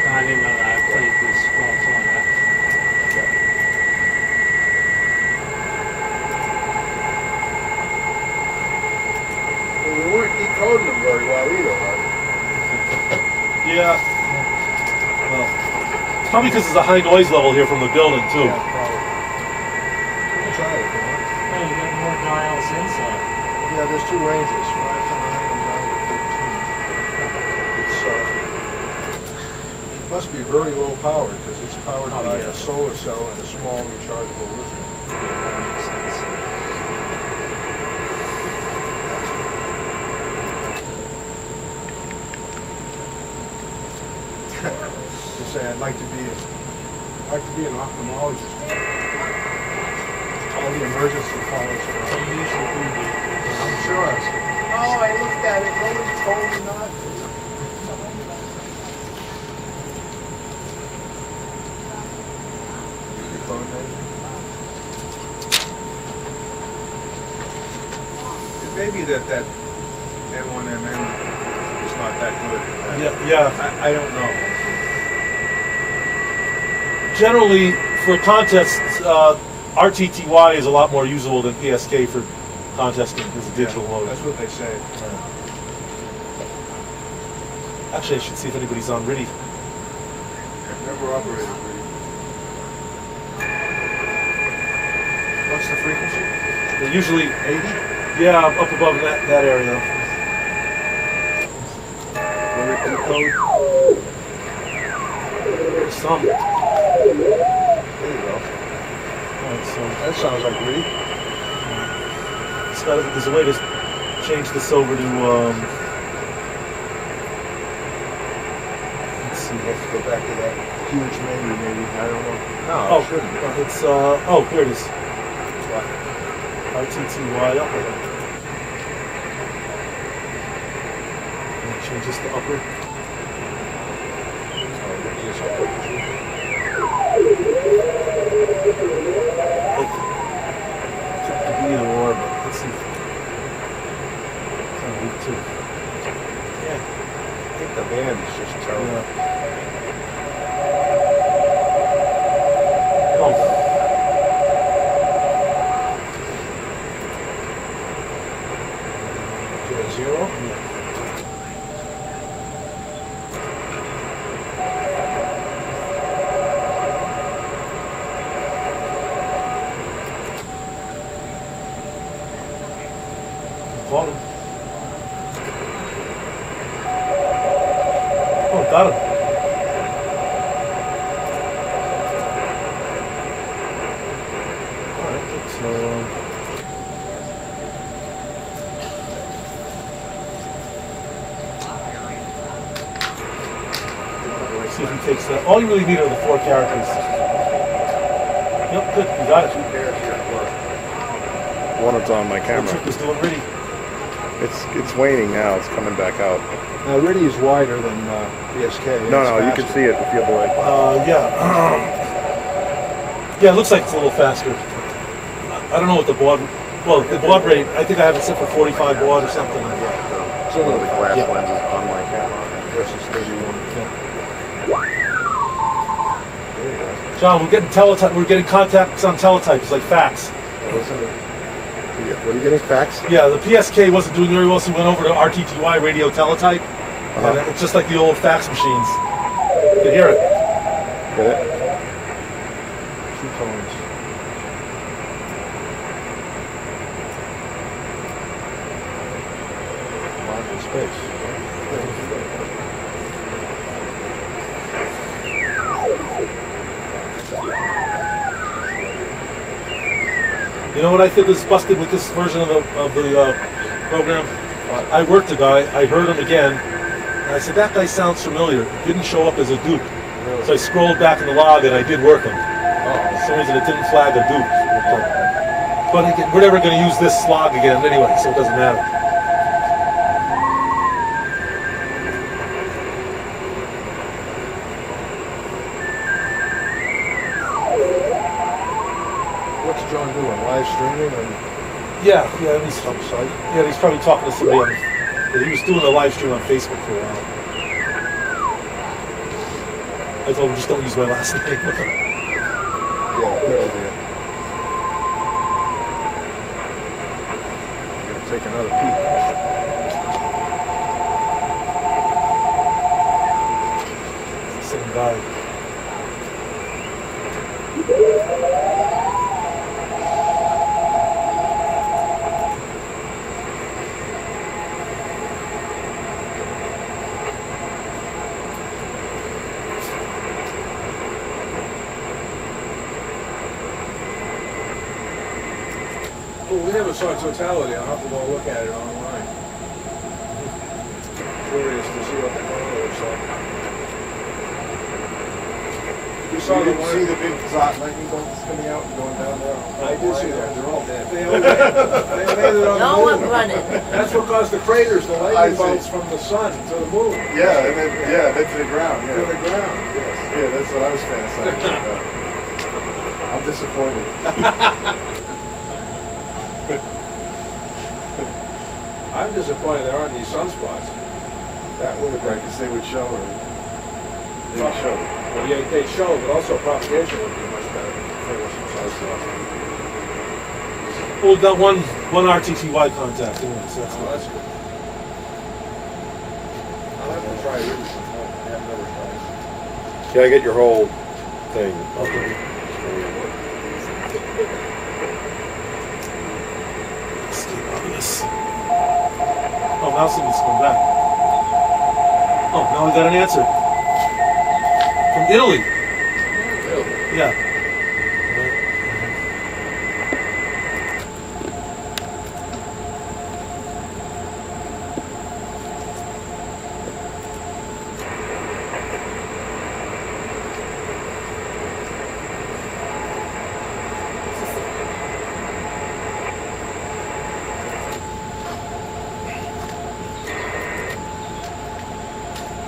I didn't know that. I played this squelch on that. Well, we weren't decoding them very well either, right? Yeah. Well, it's probably because it's a high noise level here from the building too. Yeah, probably. We'll try it if you want. Hey, you got more dials inside. Yeah, there's two ranges, 5 to 9 and 9 to 15. It must be very low powered because it's powered by a solar cell and a small rechargeable lithium. That makes sense. Just say I'd like to be an ophthalmologist. All the emergency calls. I'm sure. Oh, I looked at it. Nobody told me not to. Your phone, maybe? It may be that N1MM is not that good. Yeah. I don't know. Generally, for contests, RTTY is a lot more usable than PSK for contesting because of digital mode. That's what they say. Actually, I should see if anybody's on RIDI. I've never operated RIDI. What's the frequency? They're usually, 80? yeah, up above that area. Code? There's some. There you go. Alright, so That sounds like RIDI. there's a way to change this over to, let's see. Let's go back to that huge menu, maybe. I don't know. No, Oh, it shouldn't be. it's, here it is. RTTY, okay. Change this to upper. Could be either or, but let's see. Kind of weak too. Yeah. I think the band is just terrible. Yeah. Oh. To a 0? Yeah. Caught him. Oh, got him. Alright, let's see if he takes that. All you really need are the 4 characters. Yep, good, you got it. One that's on my The camera. trick is doing RIDI. It's waning now. It's coming back out. Now, RIDI is wider than PSK. No, It's no, you can faster. see it if you have the right. Yeah. Yeah, it looks like it's a little faster. I don't know what the baud. Well, the baud rate. I think I have it set for 45 baud or something. One of the glass Yeah. lenses on my camera. Versus 31. John, we're getting teletype. We're getting contacts on teletype. It's like fax. What are you getting, fax? Yeah, the PSK wasn't doing very well, so we went over to RTTY radio teletype. And it's just like the old fax machines. You can hear it. Get it? 2 tones. Lots of space. You know what I think is busted with this version of the program? I worked a guy, I heard him again, and I said, that guy sounds familiar. It didn't show up as a dupe. So I scrolled back in the log and I did work him. For some reason it didn't flag a dupe. But again, we're never going to use this log again anyway, so it doesn't matter. What's John doing? Live streaming and Yeah, he's some site? Yeah, he's probably talking to somebody on. He was doing a live stream on Facebook for a while. I told him just don't use my last name. Yeah, good idea. Gonna take another peek. Same guy. Well, we never saw totality. I'll have to go look at it online. Curious to see what the color looks like. You saw the one. See the big lightning bolts coming out and going down there? I did see that. They're all dead. They landed on No the one moon. running. That's what caused the craters, the I lightning see. bolts from the sun to the moon. Yeah, and then that's the ground. To the Yeah, ground. Yes. yeah, that's what I was fantasizing about. I'm disappointed. I'm disappointed there aren't these sunspots. That would have Right, been. because they would show or they would show. Well, yeah, they show, but also propagation would be much better if there was some sunspots. Well, we've got one RTTY contact anyway, so that's Oh, nice. that's good. I'll have to try it. I have never tried. Can I get your whole thing? Okay. Escape out of this. Oh, now somebody's coming back. Oh, now we got an answer. From Italy. Yeah.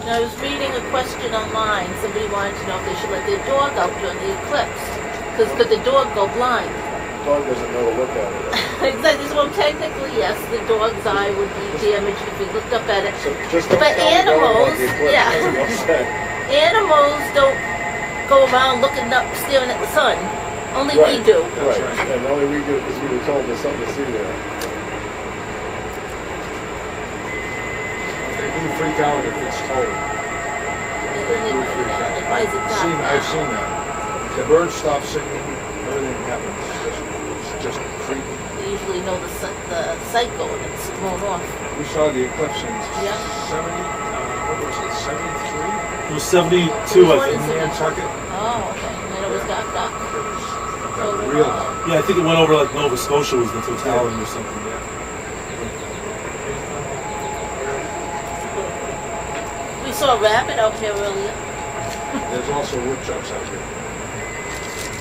Now, I was reading a question online. Somebody wanted to know if they should let their dog out during the eclipse. Because could the dog go blind? Dog doesn't know to look at it. Exactly. Well, technically, yes, the dog's eye would be damaged if we looked up at it. So just don't But tell the dog about animals, the eclipse. yeah. That's what I'll say. Animals don't go around looking up, staring at the sun. Only we Right. do. Right, and only we do because we were told there's something to see there. They do freak out if it's cold. Why is it dark I've now? seen that. The birds stop singing, everything happens. It's just creepy. They usually know the cycle and it's thrown off. We saw the eclipse in Yeah. 70, what was it, 73? It was 72, I think. In Nantucket. Oh, okay. And it was dark. It got real dark. Yeah, I think it went over like Nova Scotia was the totality or something. Yeah. We saw a rabbit out here earlier. There's also woodchucks out here.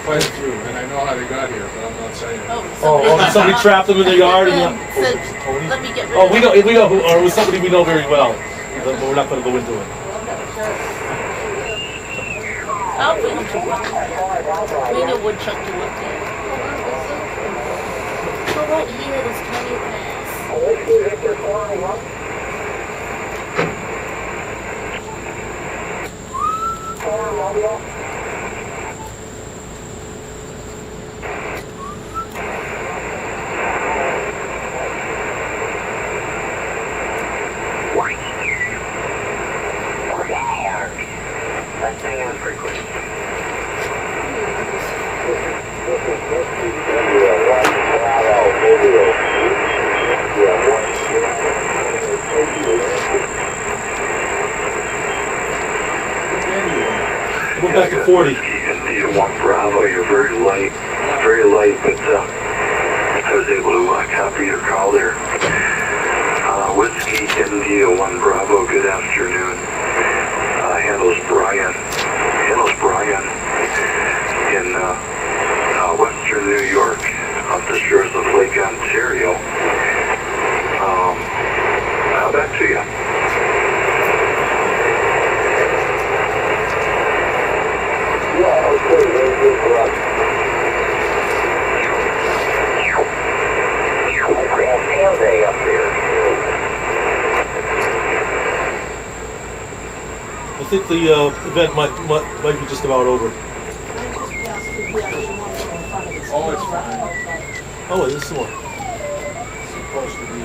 Quite a few, and I know how they got here, but I'm not saying. Oh, somebody trapped them in their yard and said, let me get rid oh, of we it. know who, or it was somebody we know very well, but we're not going to go into it. I'll bring them to work. Bring a woodchuck to work there. Go right here, there's plenty of grass. We're back to 40. India 1 Bravo, you're very light, but I was able to copy your call there. Whiskey India 1 Bravo, good afternoon. Handles Brian in western New York, off the shores of Lake Ontario. Back to you. Yeah, okay, very good for us. We have tail day up there. I think the event might be just about over. Oh, it's fine. Oh, wait, this is one. It's supposed to be,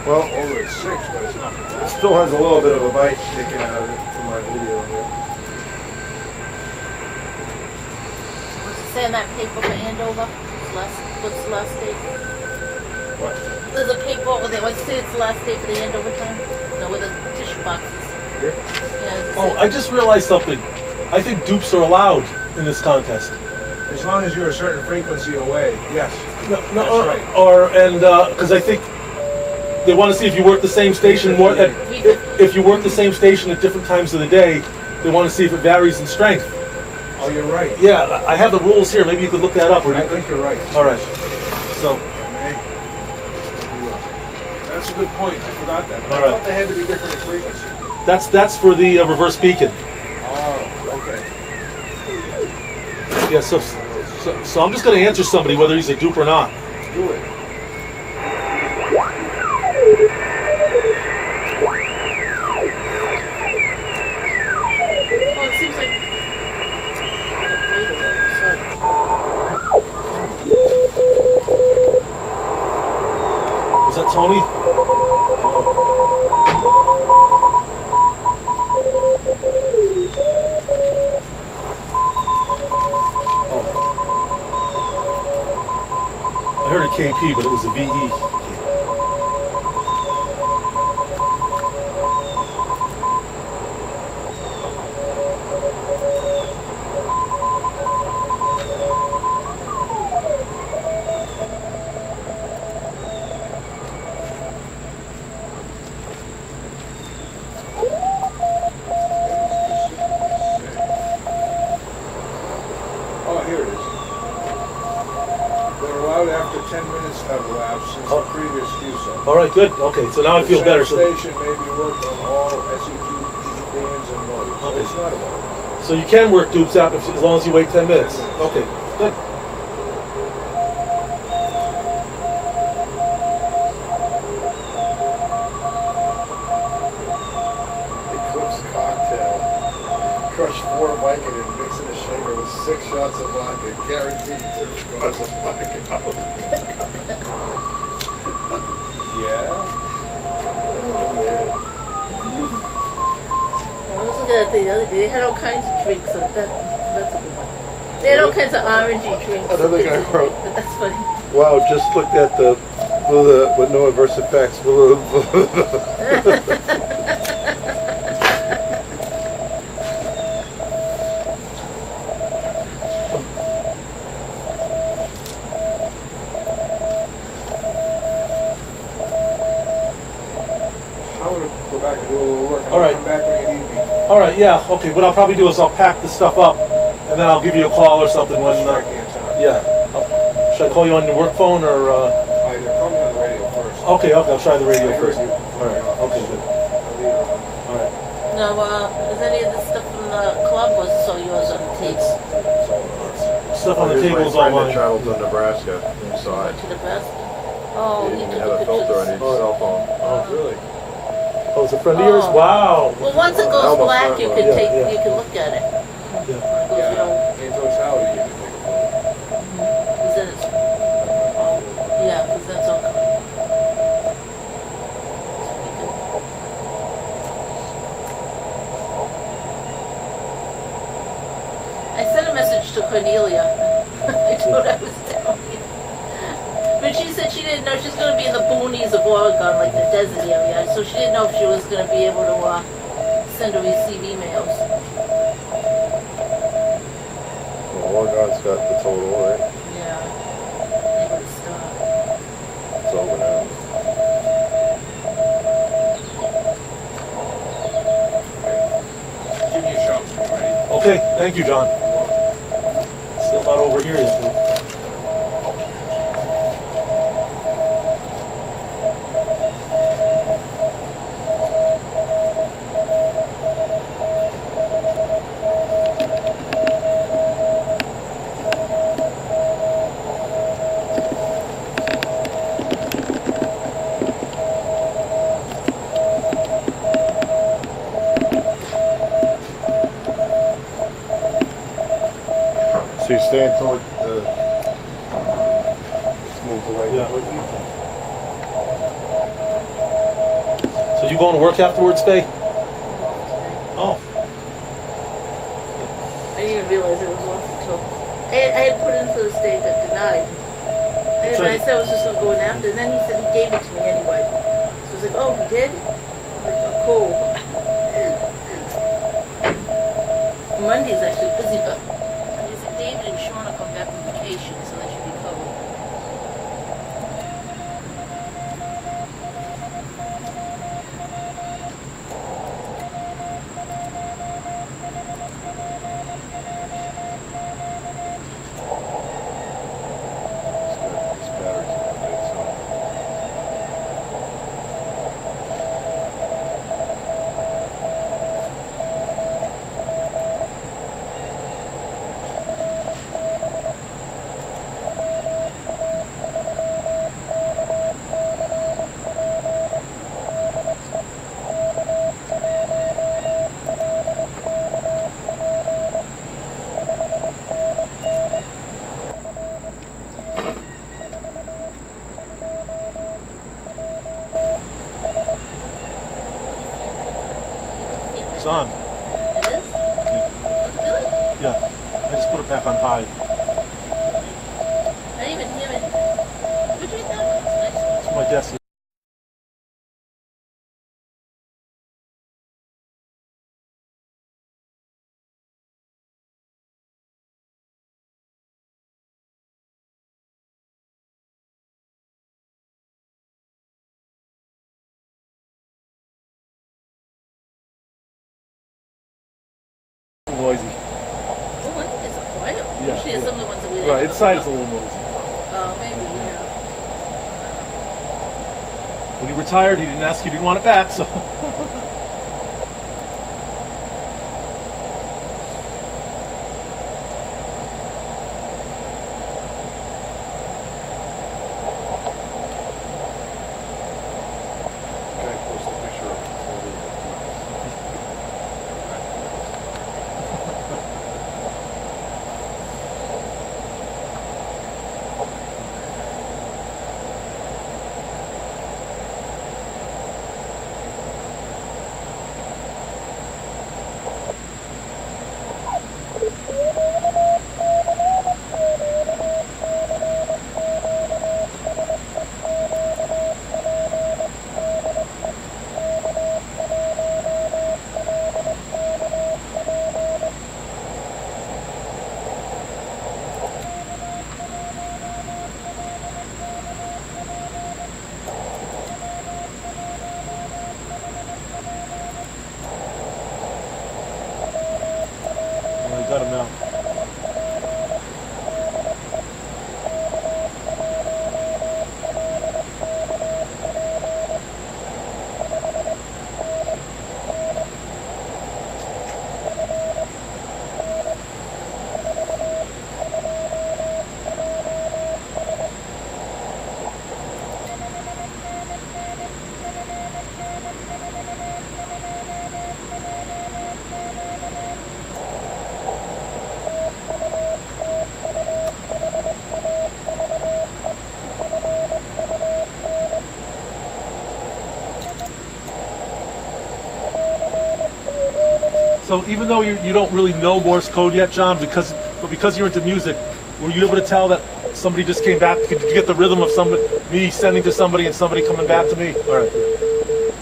Well, over at 6, but it's not. it still has a little bit of a bite sticking out of it from my video here. What's it say on that paper for Andover? What's the last date? What? There's a paper over there. What's the last date for the Andover time? No, with the tissue boxes. Here? Yeah, Oh, I just realized something. I think dupes are allowed in this contest. As long as you're a certain frequency away, yes. No, That's right. because I think they want to see if you work the same station more. If you work the same station at different times of the day, they want to see if it varies in strength. Oh, you're right. Yeah, I have the rules here. Maybe you could look that up. Or I think you're right. all right. So, That's a good point. I forgot that. All I right. thought they had to be different in frequency. that's for the reverse beacon. Oh, okay. Yeah. So I'm just going to answer somebody whether he's a dupe or not. Do it. Well, it seems like. Is that Tony? I heard a KP, but it was a VE. Oh, here it is. They're allowed after 10 minutes have elapsed since the previous QSO. All right, good. Okay, so now I feel better. The station may be worked on all SEQ bands and motors. So Okay. it's not about So you can work dupes out as long as you wait 10 minutes. Okay, good. Eclipse cocktail. Crush 4 Viking and mix in a shaker with 6 shots of vodka. Guaranteed 2 shots of vodka. Yeah. I was looking at the other day. They had all kinds of drinks. So that's a good one. They had all kinds of orangey drinks. Another guy wrote- But that's funny. Wow, just looked at the with no adverse effects. I'm going to go back and do a little work. All right. Come back when you need me. All right, yeah, okay. What I'll probably do is I'll pack this stuff up, and then I'll give you a call or something when. Strike me in time. Yeah. Should I call you on your work phone or? Either call me on the radio first. Okay, I'll try the radio I heard first. you. All right. Okay, good. I'll leave it on. All right. No, is any of the stuff from the club was so yours on the tapes? Stuff on the Here's table is my all friend that mine. traveled to Nebraska. Saw it. To the basket? Oh, He he didn't took have a the filter on pictures. his cell phone. Oh, really? Oh, it's a friend of yours? Oh. Wow. Well, once it goes Almost black, not you one. can Yeah, take, yeah. you can look at it. Yeah. It goes, you know, Yeah. Anto's Howdy, you can take a photo. is that it's, oh, yeah, because that's all. I sent a message to Cornelia. I told her I was down here. But she said she didn't know she's going to be in the boonies of Oregon, like the desert area. So she didn't know if she was going to be able to send or receive emails. Well, Oregon's got the total, right? Yeah. They would stop. It's over now. Give me a shout when you're ready. Okay, thank you, John. Still not over here yet, dude. So you're staying toward the... Let's move away. Yeah. So you going to work afterwards, Faye? Oh, I didn't even realize it was off until I had put in for the state that denied. And I said I was just gonna go in after, and then he said he gave it to me anyway. So I was like, oh, he did? I'm like, oh, cool. Monday's actually busy, but he said David and Sean will come back from vacation, so that should be covered. This battery's not dead, so... it's on. It is? Really? Yeah, I just put it back on high. I didn't even hear it. Where'd you get that one? It's a nice one. It's my desk. Noisy. Oh, what? It's a quiet. Yeah, Usually it's some of the ones that we Right, inside's a little noisy. Oh, maybe, yeah. When he retired, he didn't ask you, didn't want it back, so. Okay, post a picture of it. Well, I got him now. So even though you don't really know Morse code yet, John, because you're into music, were you able to tell that somebody just came back? Could you get the rhythm of somebody, me sending to somebody and somebody coming back to me? All right.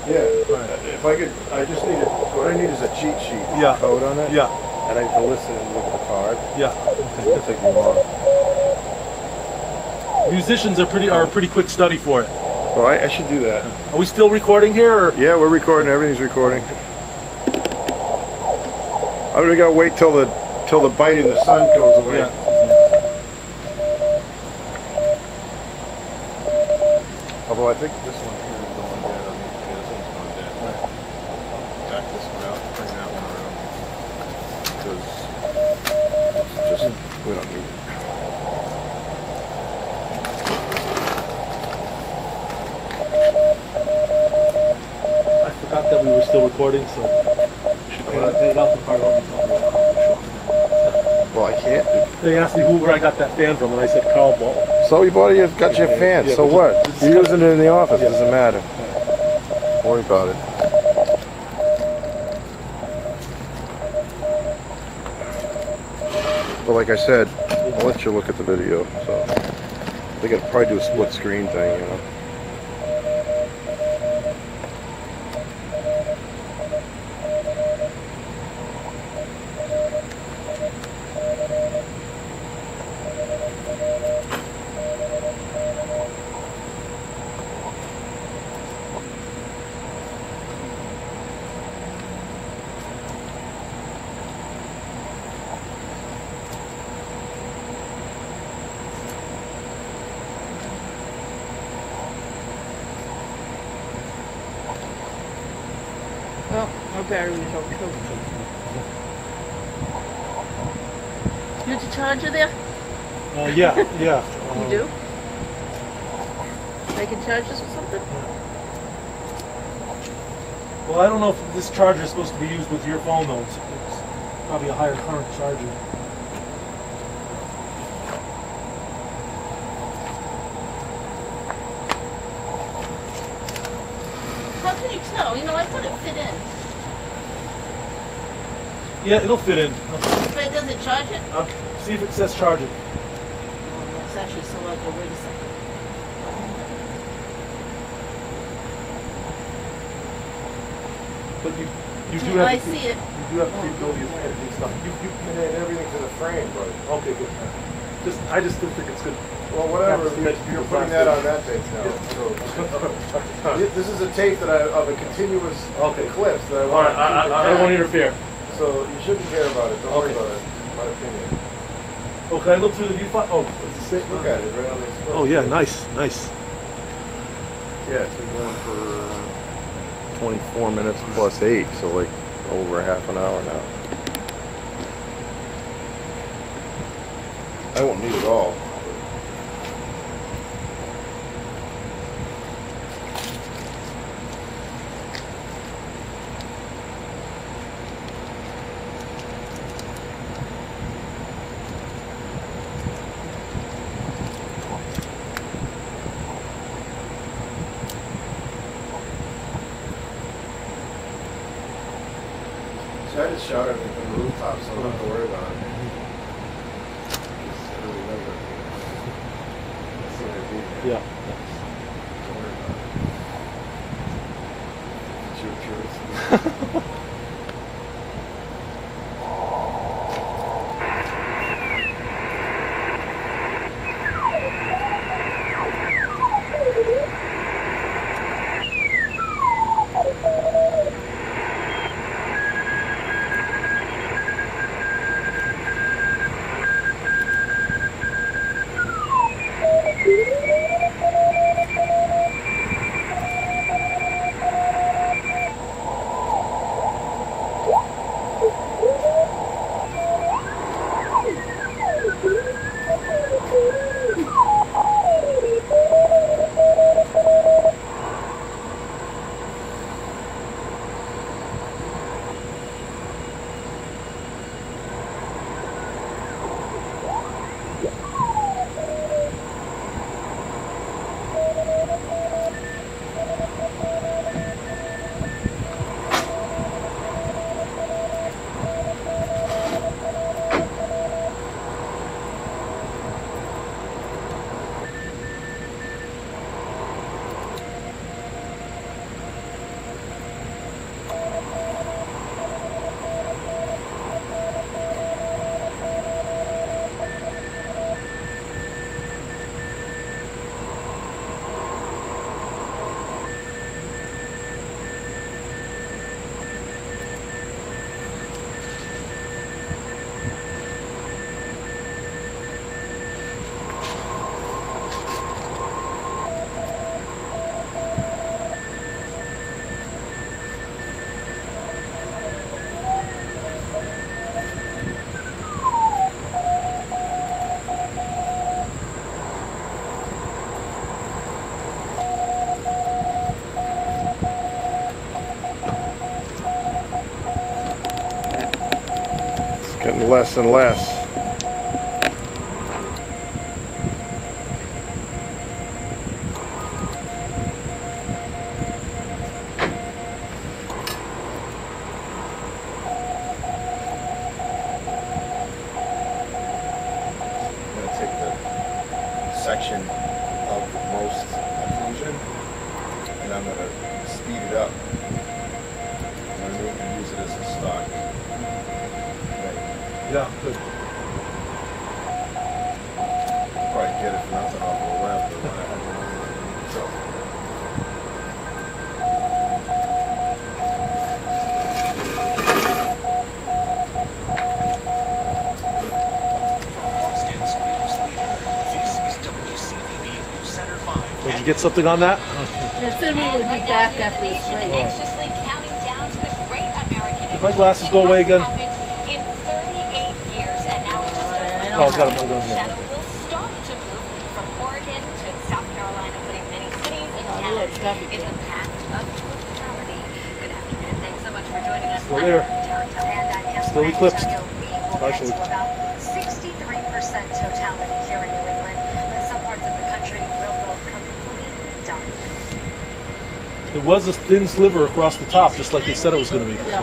Yeah. All right. If I could, I just need it. What I need is a cheat sheet. with Yeah. a code on it. Yeah, And I can listen and look at the card. yeah. It'll take me long. Musicians are a pretty quick study for it. Well, I should do that. Are we still recording here? Or? Yeah, we're recording. Everything's recording. I'm gonna gotta wait till the bite in the sun goes away. Yeah. Although I think this one here is going dead. I mean, yeah, this one's going dead. Back this one out, bring that one around. Because it's just, we don't need it. I forgot that we were still recording, so we should pay it out the car. Well, I can't. They asked me where I got that fan from, and I said Carl Ball. So you bought it, got your fan. Yeah, So but what? just- You're using it in the office. Yeah. Doesn't matter. Don't worry about it. But like I said, I'll let you look at the video. So they could probably do a split screen thing, you know. Well, our battery's out too. You have a charger there? Yeah. You do? I can charge this with something? Well, I don't know if this charger is supposed to be used with your phone, though. It's probably a higher current charger. How can you tell? You know, I thought it fit in. Yeah, it'll fit in. But does it charge it? See if it says charge it. Oh, it's actually so like, wait a second. But you do Yeah, have I the, see it. You do have the capability of editing stuff. You And everything to the frame, buddy. okay, good. I just didn't think it's good. Well, whatever. Yeah, You're putting that on that tape now. So, this is a tape of a continuous Okay. eclipse that I All want right, to keep I don't want to intact. interfere. So you shouldn't care about it. Don't worry Okay. about it. My opinion. Oh, can I look through the viewfinder? Oh, it's the same. Look at it right on the. Oh yeah, nice. Yeah, it's been going for 24 minutes plus 8, so like over half an hour now. I won't need it all. So I just shot everything from the rooftop, so I don't have to worry about it. Just really remember. That's the way it be. Yeah. Don't worry about it. It's your truth. Getting less and less. I'm going to take the section of the most occlusion and I'm going to speed it up. And I'm going to use it as a stock. Right. Yeah, good. Probably get it for nothing off the left. So, Did you get something on that? They said we would be back after this rain. Anxiously counting down to the great American Did my glasses go away again? in 38 years, and now it's just Oh, got them. shadow will start to move from Oregon to South Carolina, putting many cities and yeah, it's towns gotta be in the path of totality. Good afternoon. Thanks so much for joining us. Still there. Still eclipsed. Partially. About 63% totality here in New England, but some parts of the country will go completely dark. It was a thin sliver across the top, just like they said it was going to be. Yeah.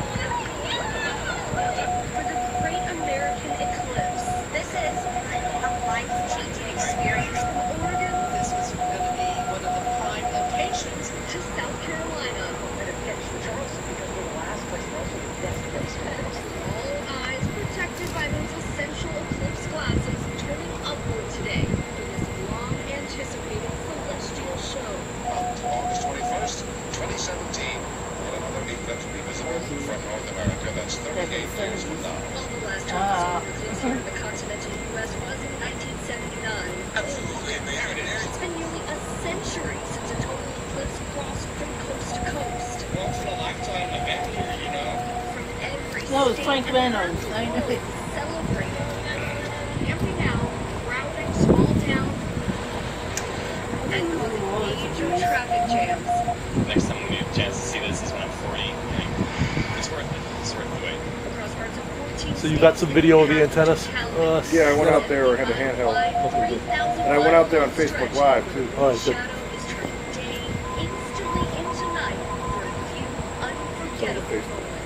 For the Great American Eclipse, this is a life-changing experience from Oregon. This was going to be one of the prime locations to South Carolina. And it gets to Charleston because we're the last place, but also the best place to visit. All eyes protected by those essential eclipse glasses turning upward today for this long-anticipated celestial show. Up to August 21st, 2017, will another eclipse be visible from North America. That's 38 years from now. Well, the last time the eclipse here in the continental U.S. was in 1979. Absolutely, It's been nearly a century since a total eclipse crossed from coast to coast. once in a lifetime event here, you know. From every No, it's state Frank and Reynolds. I know. country, celebrating. Every now, crowding small towns and causing major traffic jams. Next time we get a chance to see this is when I'm 40. It's worth it. It's worth the wait. Across parts of 14 So you got some video of the antennas? Yeah, I went out there, I had a handheld. And I went out there on Facebook Live too. All right, good. Shadow is turning day instantly into night for a few unforgettable moments.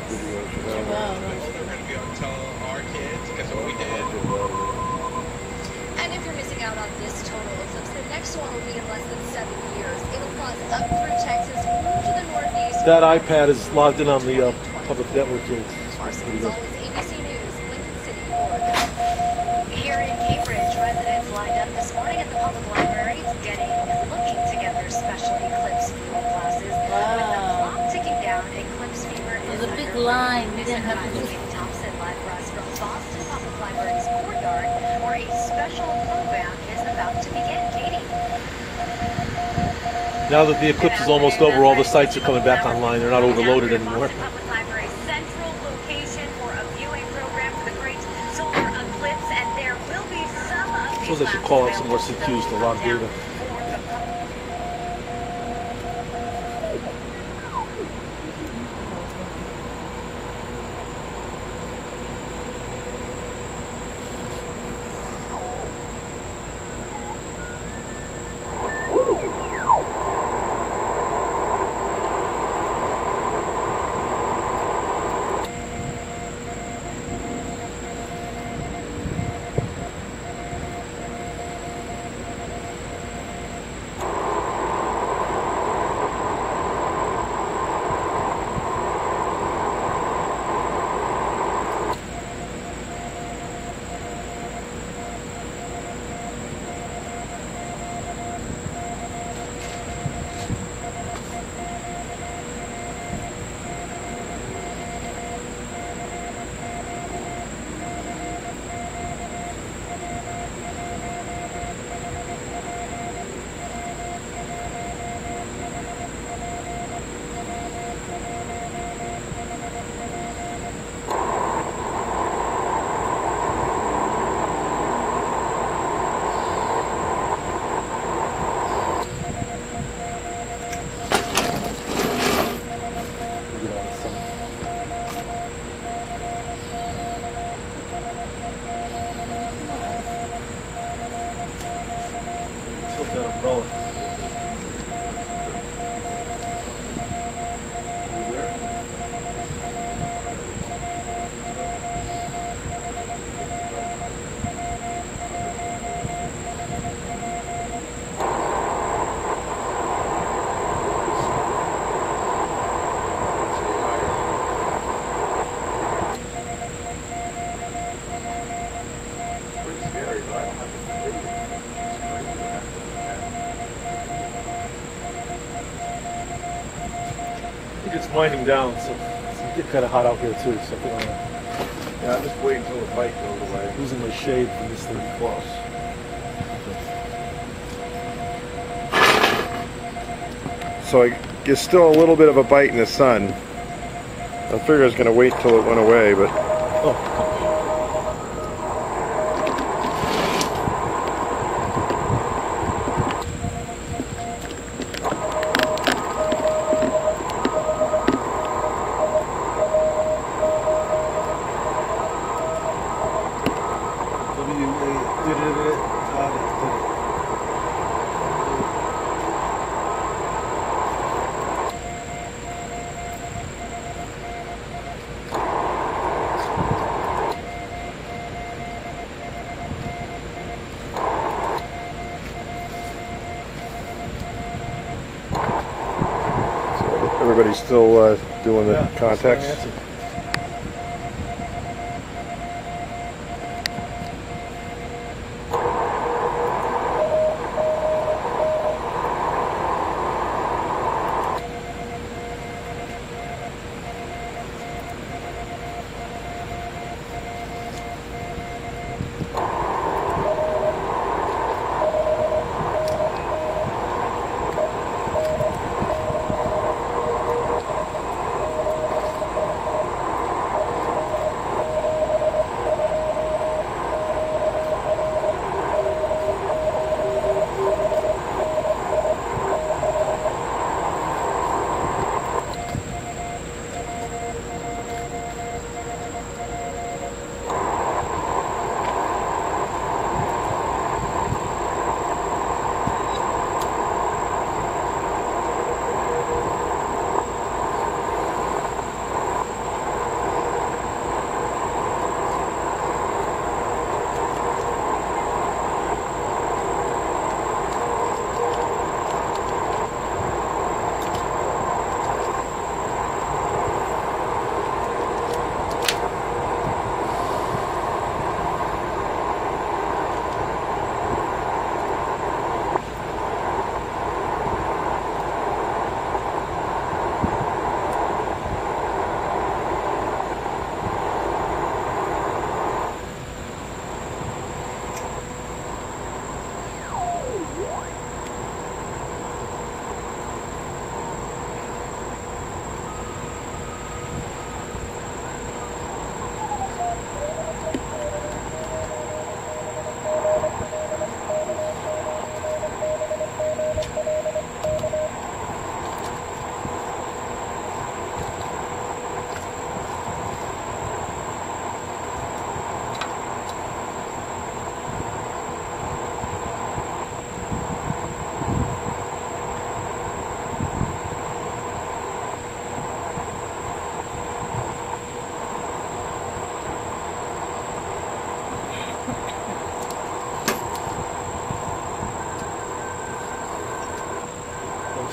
Wow. We're going to be able to tell our kids, guess what we did. And if you're missing out on this total eclipse, the next one will be in less than 7 years. It'll cross up through Texas, move to the northeast. That iPad is logged in on the public network here. It's always ABC News, Lincoln City, Oregon. Here in Cambridge, residents lined up this morning at the public library looking to get their special eclipse view classes. With the clock ticking down, eclipse fever is There's a big line. We Visit didn't have to Kate Thompson live for us from Boston Public Library's courtyard, where a special program is about to begin. Katie. Now that the eclipse is almost over, all the sites are coming back online. They're not overloaded anymore. Public Library's central location for a viewing program for the Great Solar Eclipse, and there will be some of I suppose I should call out some more CQs to log data. winding down, so it's getting kind of hot out here too. So I think Yeah, I'm just waiting until the bike goes away. I'm losing my shade from this thing close. So there's still a little bit of a bite in the sun. I figured I was going to wait till it went away, but Oh. everybody's still doing the contacts.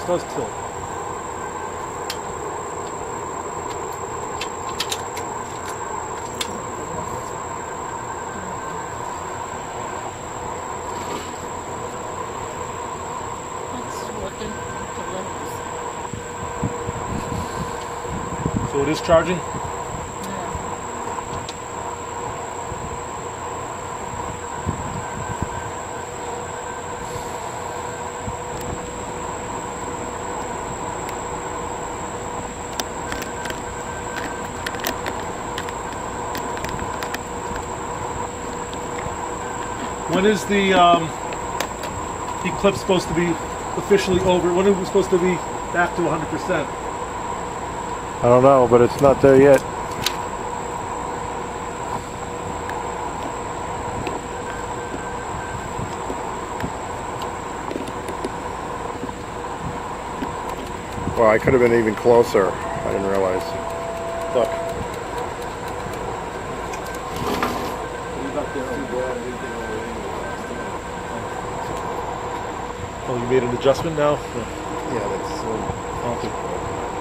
Does tilt. So it is charging? When is the eclipse supposed to be officially over? When are we supposed to be back to 100%? I don't know, but it's not there yet. Well, I could have been even closer. I didn't realize. Look. Oh, you made an adjustment now? Yeah, that's. Okay.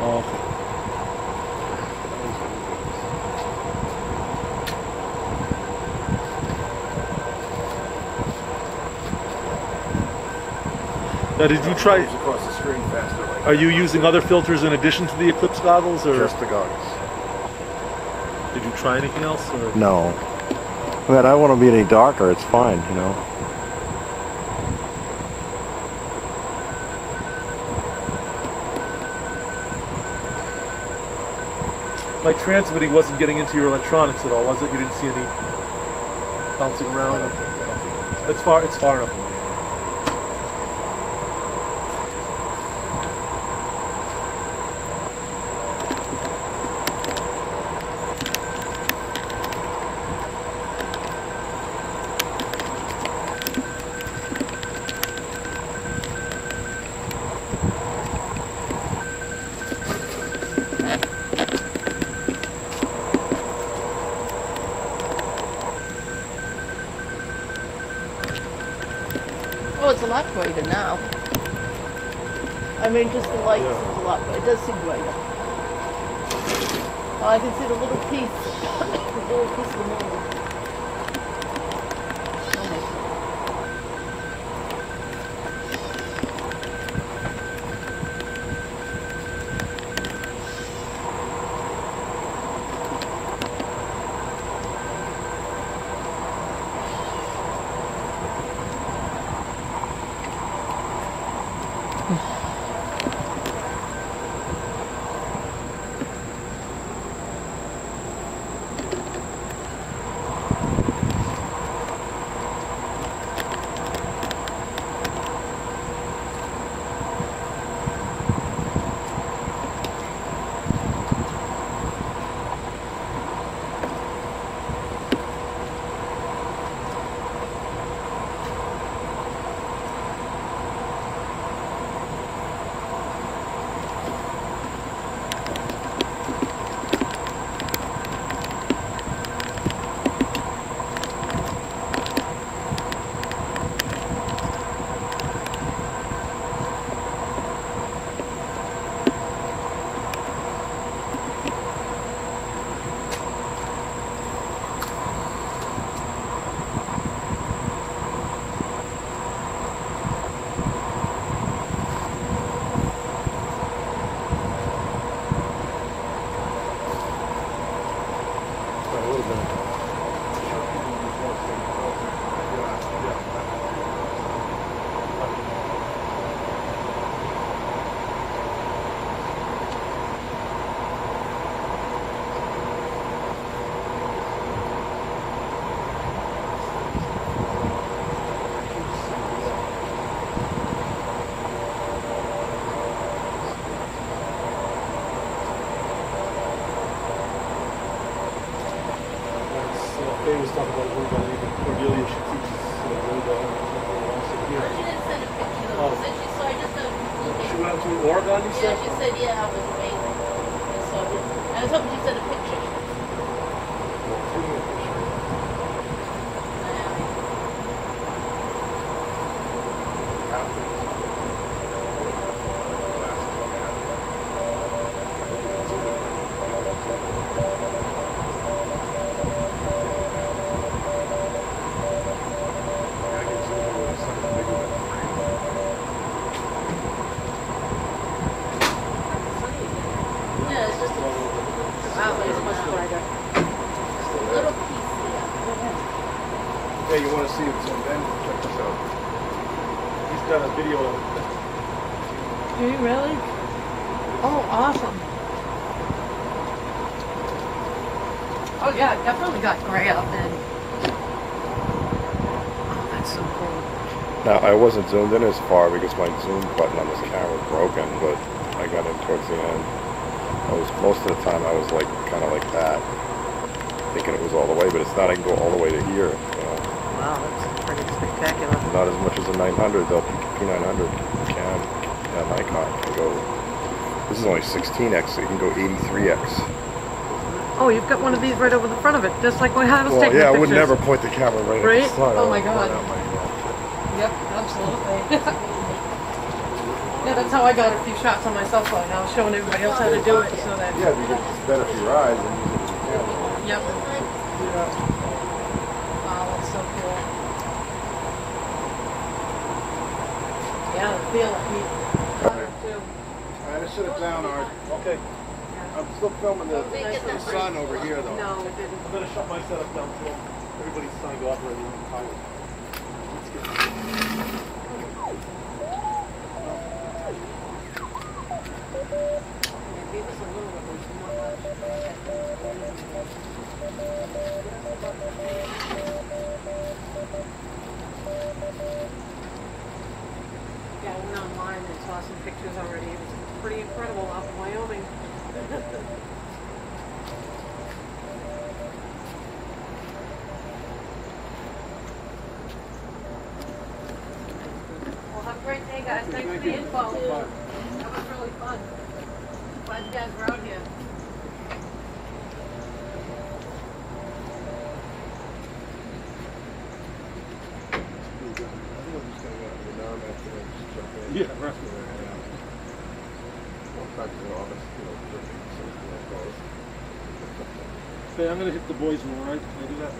Oh, okay. Now, did you try? Across the screen faster. Are you using other filters in addition to the Eclipse goggles or Just the goggles. did you try anything else? Or? No. I mean, I don't want to be any darker. It's fine, you know. My transmitting wasn't getting into your electronics at all, was it? You didn't see any bouncing around? It's far enough. Oh, it's a lot brighter now. I mean, just the light seems a lot brighter. It does seem brighter. Oh, I can see the little piece, the little piece of the moon. Oh my God. They was talking about yoga, even Cordelia, she teaches yoga also here. She didn't send a picture Oh. though. She said she saw, I just She went to Oregon, you yeah, said? she said, yeah, it was amazing. I saw it. I was hoping she sent a picture. Yeah, it's just wow, it's much brighter. Little piece here. Yeah, you want to see it zoomed in? Check this out. He's got a video of it. Do you really? Oh, awesome. Oh yeah, it definitely got gray out then. Oh, that's so cool. Now, I wasn't zoomed in as far because my zoom button on this camera was broken, but I got in towards the end. Most of the time I was like, kind of like that, thinking it was all the way, but it's not. I can go all the way to here, you know. Wow, that's pretty spectacular. Not as much as a 900, though. P900 can, yeah, Nikon can go, this is only 16x, so you can go 83x. Oh, you've got one of these right over the front of it, just like when I was Well, taking yeah, I the would pictures. never point the camera right at Right? the sun. Oh my God. Right out my, Yep, absolutely. Yeah, that's how I got a few shots on my cell phone. I was showing everybody else how to do it so that... yeah, because it's better for your eyes than using it as a camera. Yep. Wow, that's so cool. Yeah, the feel of heat. All right, let's sit it down, Art. Okay. I'm still filming the Nice and sun over here though. No, it didn't. I'm gonna shut my setup down too. Everybody's signed off already. I'm tired. Let's get It gave us a little bit, but yeah, I went online and saw some pictures already. It was pretty incredible out in Wyoming. Well, have a great day, guys. Thanks for the info. That was really fun. Glad you guys were out here. Yeah, right. Okay, I'm gonna hit the boys more, right? Can I do that?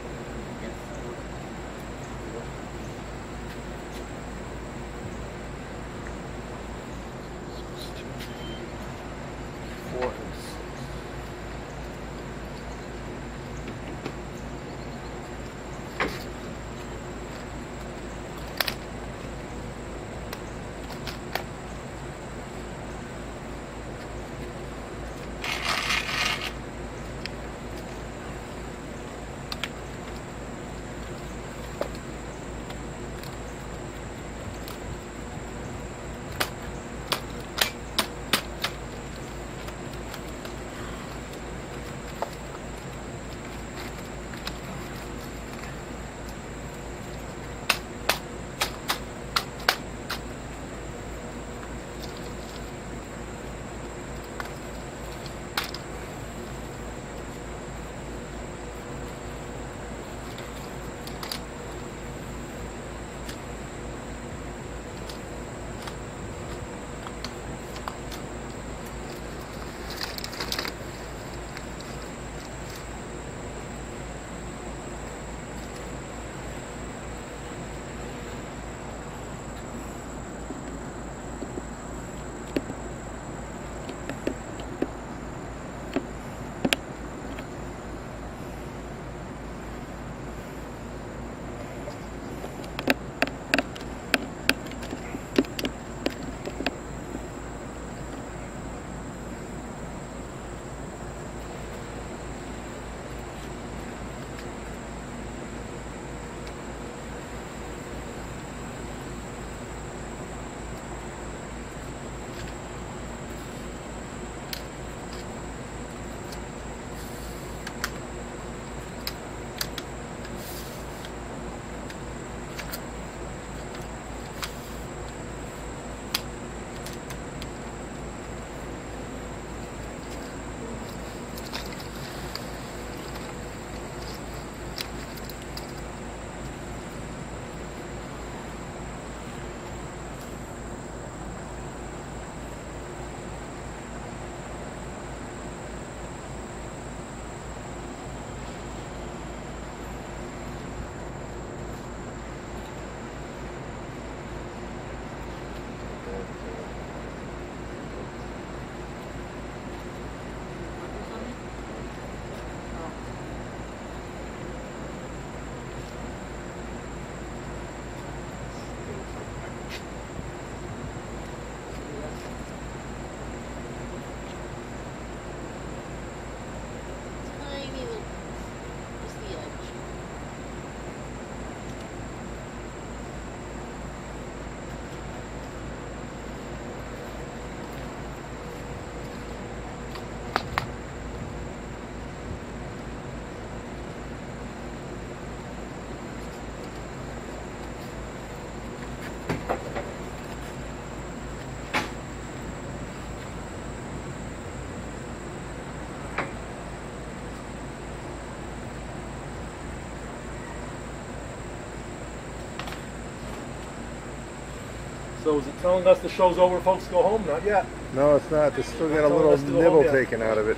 So is it telling us the show's over, folks? Go home? Not yet. No, it's not. They still got a Telling little us to go nibble home yet. taken out of it.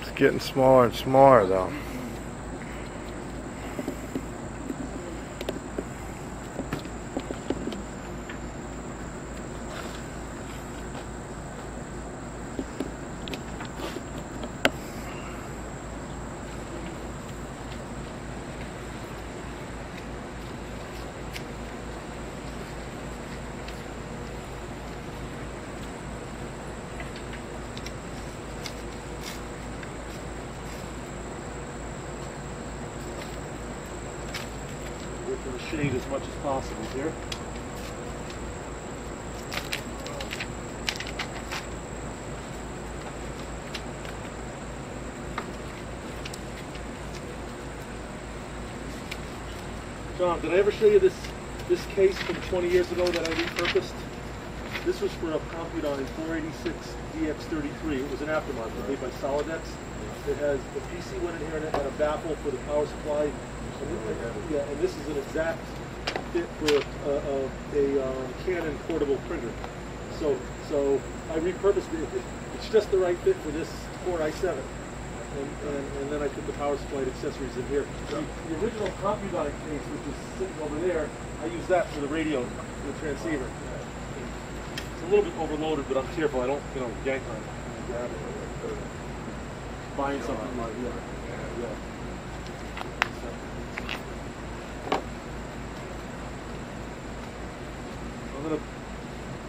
It's getting smaller and smaller though. shade as much as possible here. John, did I ever show you this case from 20 years ago that I repurposed? This was for a Compudine 486 DX33. It was an aftermarket made by Solidex. It has the PC went in here and it had a baffle for the power supply. And this is an exact fit for a Canon portable printer. So I repurposed it. It's just the right fit for this Core i7. And then I put the power supply and accessories in here. The original Compudine case, which is sitting over there, I use that for the radio, for the transceiver. It's a little bit overloaded, but I'm careful. I don't, yank on it. Grab it. Buying something like that. Yeah. I'm gonna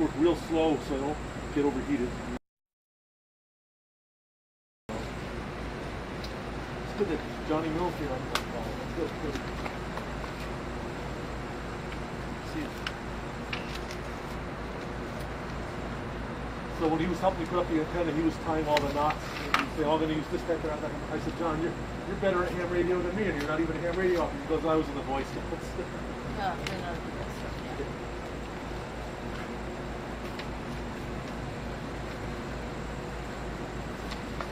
work real slow so I don't get overheated. It's good that Johnny Mills here on the call. That's good. See it. So when he was helping me put up the antenna, he was tying all the knots. And he said, "I'm going to use this, that, that." I said, "John, you're better at ham radio than me, and you're not even a ham radio operator." He goes, "I was in the voice." No, they're not the best right now.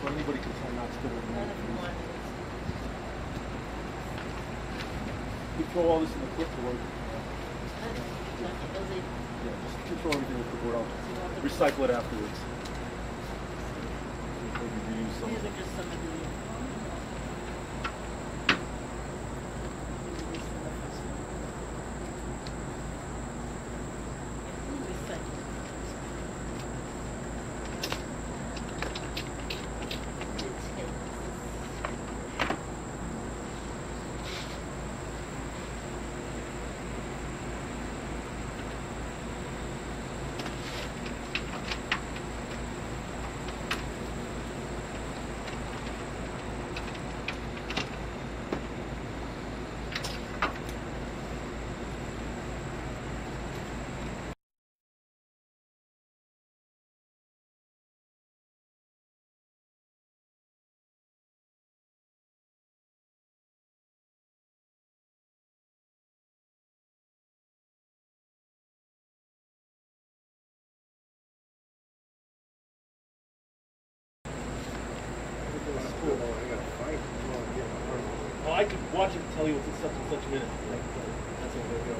Well, anybody can tie knots better than None of them me. want it. You throw all this in the clipboard. Yeah, Just throw everything in the clipboard. I'll recycle it afterwards. Maybe reuse some these of it. are just some of the. Oh, I could watch it and tell you what's in such and such a minute. That's all they go.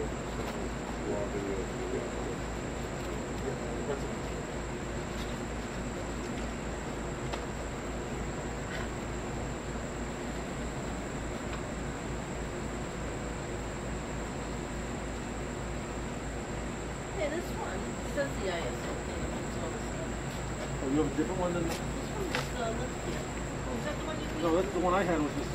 Hey, this one says the ISO thing. It's all the same. Oh, you have a different one than This one just looks here. Is that the one you No, that's the one I had was this.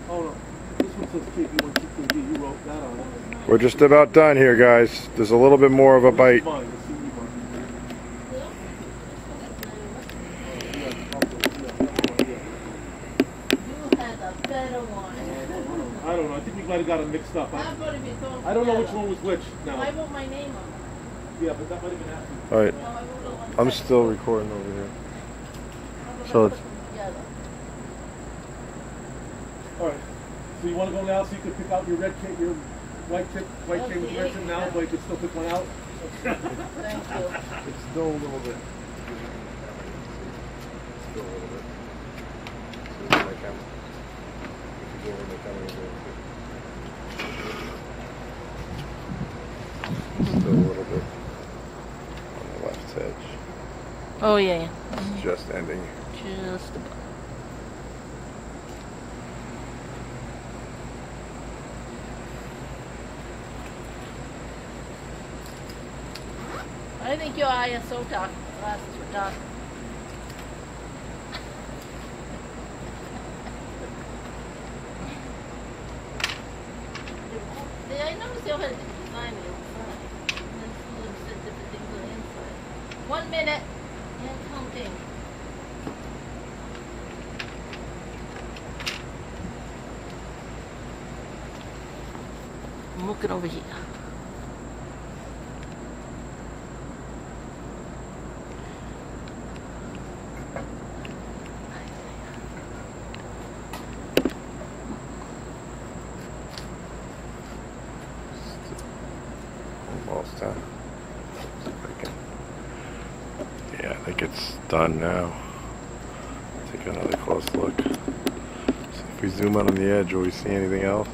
Oh no, this one says KB1TKB. You wrote that on it. We're just about done here, guys. There's a little bit more of a bite. Mine, the CE one. You had a better one. I don't know. I think we might have got them mixed up. I'm going to be thrown I don't know which together. one was which now. I wrote my name on it. Yeah, but that might have been after. All right, No, I wrote it on I'm the second still one. recording over here. I'm So gonna it's- put them together. All right. So you want to go now so you can pick out your red cake, your white cake with Okay. red tip now, but you can still pick one out. Thank you. It's still a little bit. Still a little bit. So it's like if you go over the camera, still a little bit on the left edge. Oh, yeah. It's just ending. Just about. I think your ISO glasses were dark. I noticed they all had a different design on the outside. And then some of them said different things on the inside. 1 minute. And counting. I'm looking over here. Almost done. Yeah, I think it's done now. Take another close look. See if we zoom out on the edge, will we see anything else?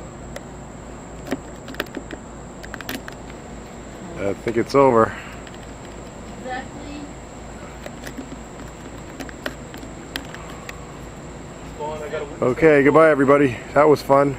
I think it's over. Exactly. Go on, I gotta- Okay, goodbye everybody. That was fun.